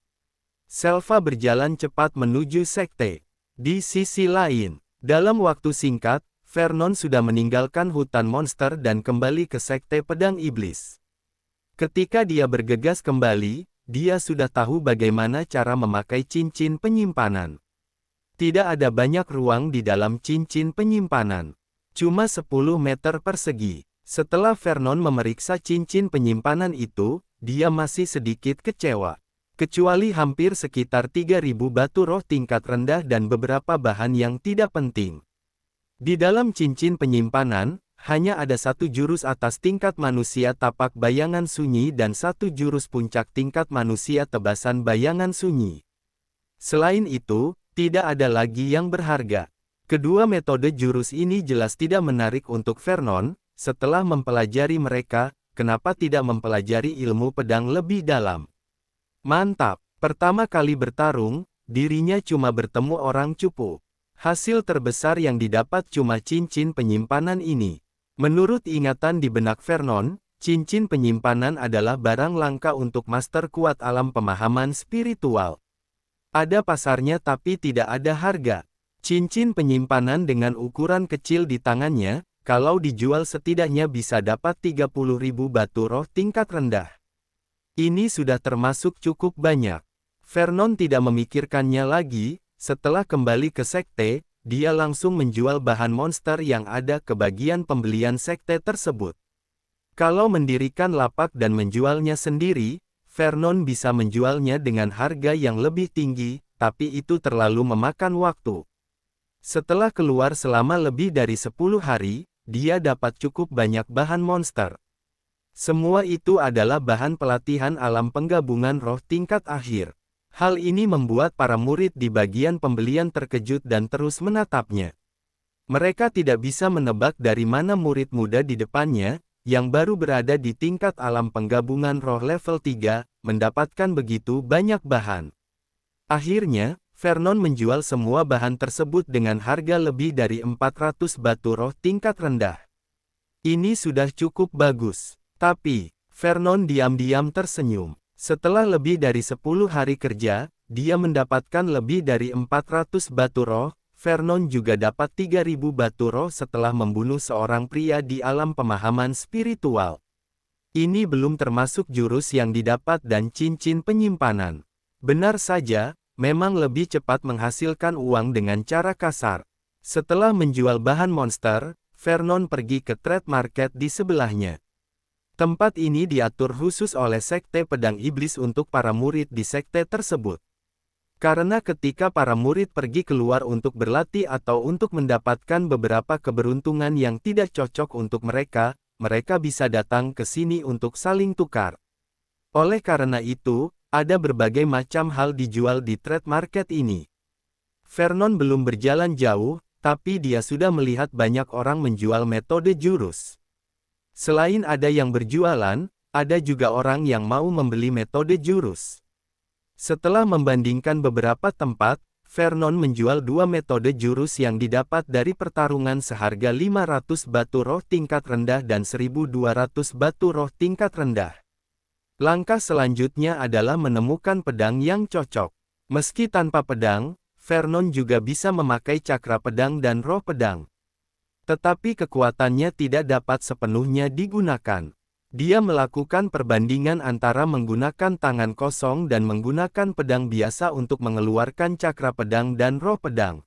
Selva berjalan cepat menuju sekte. Di sisi lain, dalam waktu singkat, Vernon sudah meninggalkan hutan monster dan kembali ke Sekte Pedang Iblis. Ketika dia bergegas kembali, dia sudah tahu bagaimana cara memakai cincin penyimpanan. Tidak ada banyak ruang di dalam cincin penyimpanan. Cuma 10 meter persegi. Setelah Vernon memeriksa cincin penyimpanan itu, dia masih sedikit kecewa. Kecuali hampir sekitar 3.000 batu roh tingkat rendah dan beberapa bahan yang tidak penting. Di dalam cincin penyimpanan, hanya ada satu jurus atas tingkat manusia tapak bayangan sunyi dan satu jurus puncak tingkat manusia tebasan bayangan sunyi. Selain itu, tidak ada lagi yang berharga. Kedua metode jurus ini jelas tidak menarik untuk Vernon. Setelah mempelajari mereka, kenapa tidak mempelajari ilmu pedang lebih dalam? Mantap, pertama kali bertarung, dirinya cuma bertemu orang cupu. Hasil terbesar yang didapat cuma cincin penyimpanan ini. Menurut ingatan di benak Vernon, cincin penyimpanan adalah barang langka untuk master kuat alam pemahaman spiritual. Ada pasarnya tapi tidak ada harga. Cincin penyimpanan dengan ukuran kecil di tangannya, kalau dijual setidaknya bisa dapat 30.000 batu roh tingkat rendah. Ini sudah termasuk cukup banyak. Vernon tidak memikirkannya lagi, setelah kembali ke sekte, dia langsung menjual bahan monster yang ada ke bagian pembelian sekte tersebut. Kalau mendirikan lapak dan menjualnya sendiri, Vernon bisa menjualnya dengan harga yang lebih tinggi, tapi itu terlalu memakan waktu. Setelah keluar selama lebih dari 10 hari, dia dapat cukup banyak bahan monster. Semua itu adalah bahan pelatihan alam penggabungan roh tingkat akhir. Hal ini membuat para murid di bagian pembelian terkejut dan terus menatapnya. Mereka tidak bisa menebak dari mana murid muda di depannya, yang baru berada di tingkat alam penggabungan roh level 3, mendapatkan begitu banyak bahan. Akhirnya, Vernon menjual semua bahan tersebut dengan harga lebih dari 400 batu roh tingkat rendah. Ini sudah cukup bagus. Tapi, Vernon diam-diam tersenyum. Setelah lebih dari 10 hari kerja, dia mendapatkan lebih dari 400 batu roh. Vernon juga dapat 3.000 batu roh setelah membunuh seorang pria di alam pemahaman spiritual. Ini belum termasuk jurus yang didapat dan cincin penyimpanan. Benar saja, memang lebih cepat menghasilkan uang dengan cara kasar. Setelah menjual bahan monster, Vernon pergi ke trade market di sebelahnya. Tempat ini diatur khusus oleh Sekte Pedang Iblis untuk para murid di sekte tersebut. Karena ketika para murid pergi keluar untuk berlatih atau untuk mendapatkan beberapa keberuntungan yang tidak cocok untuk mereka, mereka bisa datang ke sini untuk saling tukar. Oleh karena itu, ada berbagai macam hal dijual di trade market ini. Vernon belum berjalan jauh, tapi dia sudah melihat banyak orang menjual metode jurus. Selain ada yang berjualan, ada juga orang yang mau membeli metode jurus. Setelah membandingkan beberapa tempat, Vernon menjual dua metode jurus yang didapat dari pertarungan seharga 500 batu roh tingkat rendah dan 1.200 batu roh tingkat rendah. Langkah selanjutnya adalah menemukan pedang yang cocok. Meski tanpa pedang, Vernon juga bisa memakai cakra pedang dan roh pedang. Tetapi kekuatannya tidak dapat sepenuhnya digunakan. Dia melakukan perbandingan antara menggunakan tangan kosong dan menggunakan pedang biasa untuk mengeluarkan cakra pedang dan roh pedang.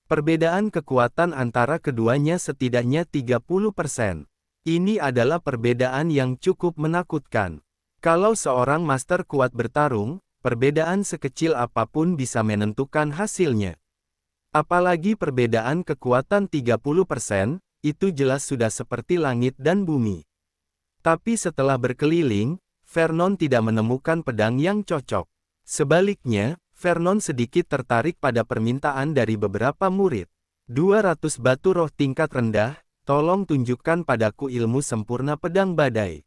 Perbedaan kekuatan antara keduanya setidaknya 30%. Ini adalah perbedaan yang cukup menakutkan. Kalau seorang master kuat bertarung, perbedaan sekecil apapun bisa menentukan hasilnya. Apalagi perbedaan kekuatan 30%, itu jelas sudah seperti langit dan bumi. Tapi setelah berkeliling, Vernon tidak menemukan pedang yang cocok. Sebaliknya, Vernon sedikit tertarik pada permintaan dari beberapa murid. 200 batu roh tingkat rendah, tolong tunjukkan padaku ilmu sempurna pedang badai.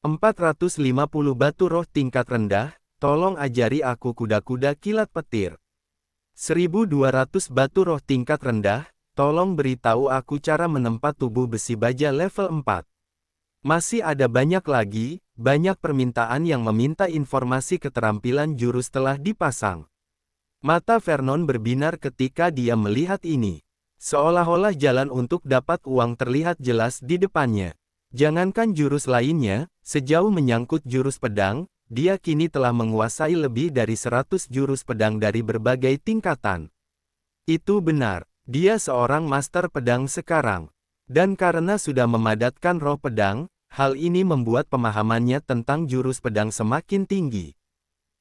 450 batu roh tingkat rendah, tolong ajari aku kuda-kuda kilat petir. 1.200 batu roh tingkat rendah, tolong beritahu aku cara menempat tubuh besi baja level 4. Masih ada banyak lagi, banyak permintaan yang meminta informasi keterampilan jurus telah dipasang. Mata Vernon berbinar ketika dia melihat ini. Seolah-olah jalan untuk dapat uang terlihat jelas di depannya. Jangankan jurus lainnya, sejauh menyangkut jurus pedang, dia kini telah menguasai lebih dari 100 jurus pedang dari berbagai tingkatan. Itu benar, dia seorang master pedang sekarang. Dan karena sudah memadatkan roh pedang, hal ini membuat pemahamannya tentang jurus pedang semakin tinggi.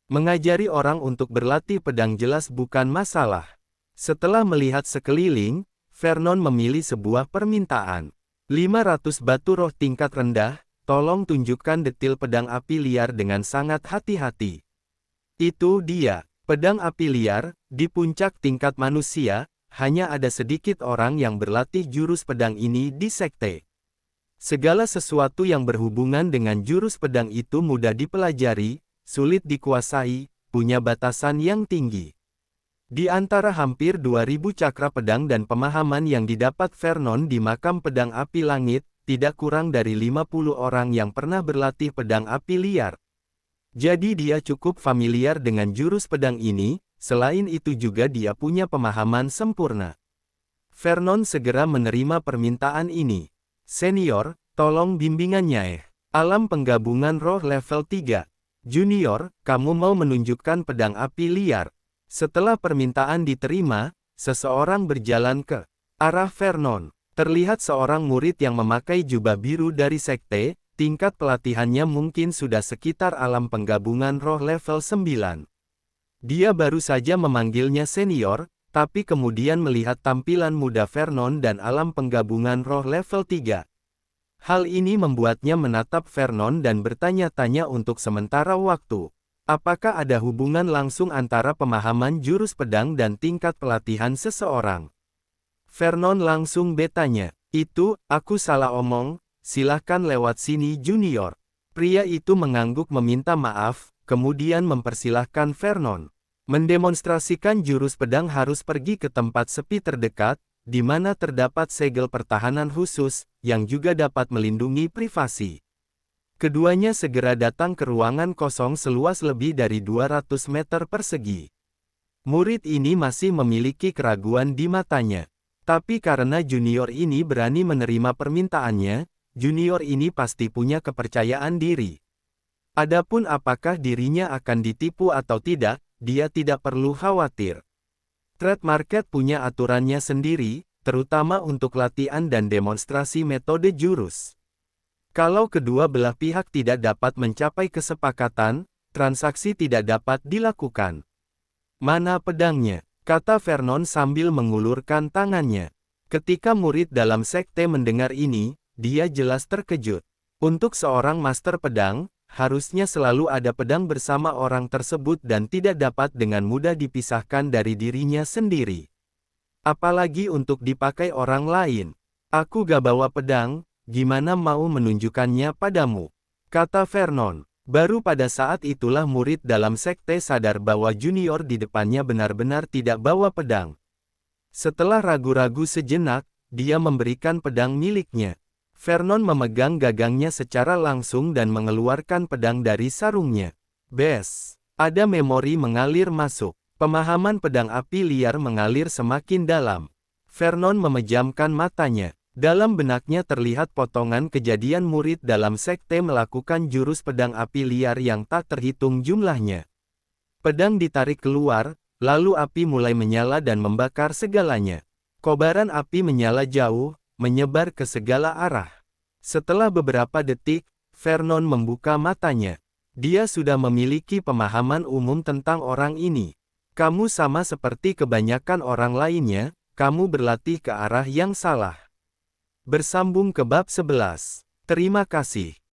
Mengajari orang untuk berlatih pedang jelas bukan masalah. Setelah melihat sekeliling, Vernon memilih sebuah permintaan. 500 batu roh tingkat rendah, tolong tunjukkan detil pedang api liar dengan sangat hati-hati. Itu dia, pedang api liar, di puncak tingkat manusia, hanya ada sedikit orang yang berlatih jurus pedang ini di sekte. Segala sesuatu yang berhubungan dengan jurus pedang itu mudah dipelajari, sulit dikuasai, punya batasan yang tinggi. Di antara hampir 2000 cakra pedang dan pemahaman yang didapat Vernon di makam pedang api langit, tidak kurang dari 50 orang yang pernah berlatih pedang api liar. Jadi dia cukup familiar dengan jurus pedang ini, selain itu juga dia punya pemahaman sempurna. Vernon segera menerima permintaan ini. Senior, tolong bimbingannya Alam penggabungan roh level 3. Junior, kamu mau menunjukkan pedang api liar. Setelah permintaan diterima, seseorang berjalan ke arah Vernon. Terlihat seorang murid yang memakai jubah biru dari sekte, tingkat pelatihannya mungkin sudah sekitar alam penggabungan roh level 9. Dia baru saja memanggilnya senior, tapi kemudian melihat tampilan muda Vernon dan alam penggabungan roh level 3. Hal ini membuatnya menatap Vernon dan bertanya-tanya untuk sementara waktu. Apakah ada hubungan langsung antara pemahaman jurus pedang dan tingkat pelatihan seseorang? Vernon langsung bertanya, "Itu, aku salah omong, silahkan lewat sini Junior." Pria itu mengangguk meminta maaf, kemudian mempersilahkan Vernon. Mendemonstrasikan jurus pedang harus pergi ke tempat sepi terdekat, di mana terdapat segel pertahanan khusus, yang juga dapat melindungi privasi. Keduanya segera datang ke ruangan kosong seluas lebih dari 200 meter persegi. Murid ini masih memiliki keraguan di matanya. Tapi karena junior ini berani menerima permintaannya, junior ini pasti punya kepercayaan diri. Adapun apakah dirinya akan ditipu atau tidak, dia tidak perlu khawatir. Trade market punya aturannya sendiri, terutama untuk latihan dan demonstrasi metode jurus. Kalau kedua belah pihak tidak dapat mencapai kesepakatan, transaksi tidak dapat dilakukan. "Mana pedangnya?" kata Vernon sambil mengulurkan tangannya. Ketika murid dalam sekte mendengar ini, dia jelas terkejut. Untuk seorang master pedang, harusnya selalu ada pedang bersama orang tersebut dan tidak dapat dengan mudah dipisahkan dari dirinya sendiri. Apalagi untuk dipakai orang lain. "Aku gak bawa pedang, gimana mau menunjukkannya padamu?" kata Vernon. Baru pada saat itulah murid dalam sekte sadar bahwa junior di depannya benar-benar tidak bawa pedang. Setelah ragu-ragu sejenak, dia memberikan pedang miliknya. Vernon memegang gagangnya secara langsung dan mengeluarkan pedang dari sarungnya. Bes! Ada memori mengalir masuk. Pemahaman pedang api liar mengalir semakin dalam. Vernon memejamkan matanya. Dalam benaknya terlihat potongan kejadian murid dalam sekte melakukan jurus pedang api liar yang tak terhitung jumlahnya. Pedang ditarik keluar, lalu api mulai menyala dan membakar segalanya. Kobaran api menyala jauh, menyebar ke segala arah. Setelah beberapa detik, Vernon membuka matanya. Dia sudah memiliki pemahaman umum tentang orang ini. "Kamu sama seperti kebanyakan orang lainnya, kamu berlatih ke arah yang salah." Bersambung ke bab 11. Terima kasih.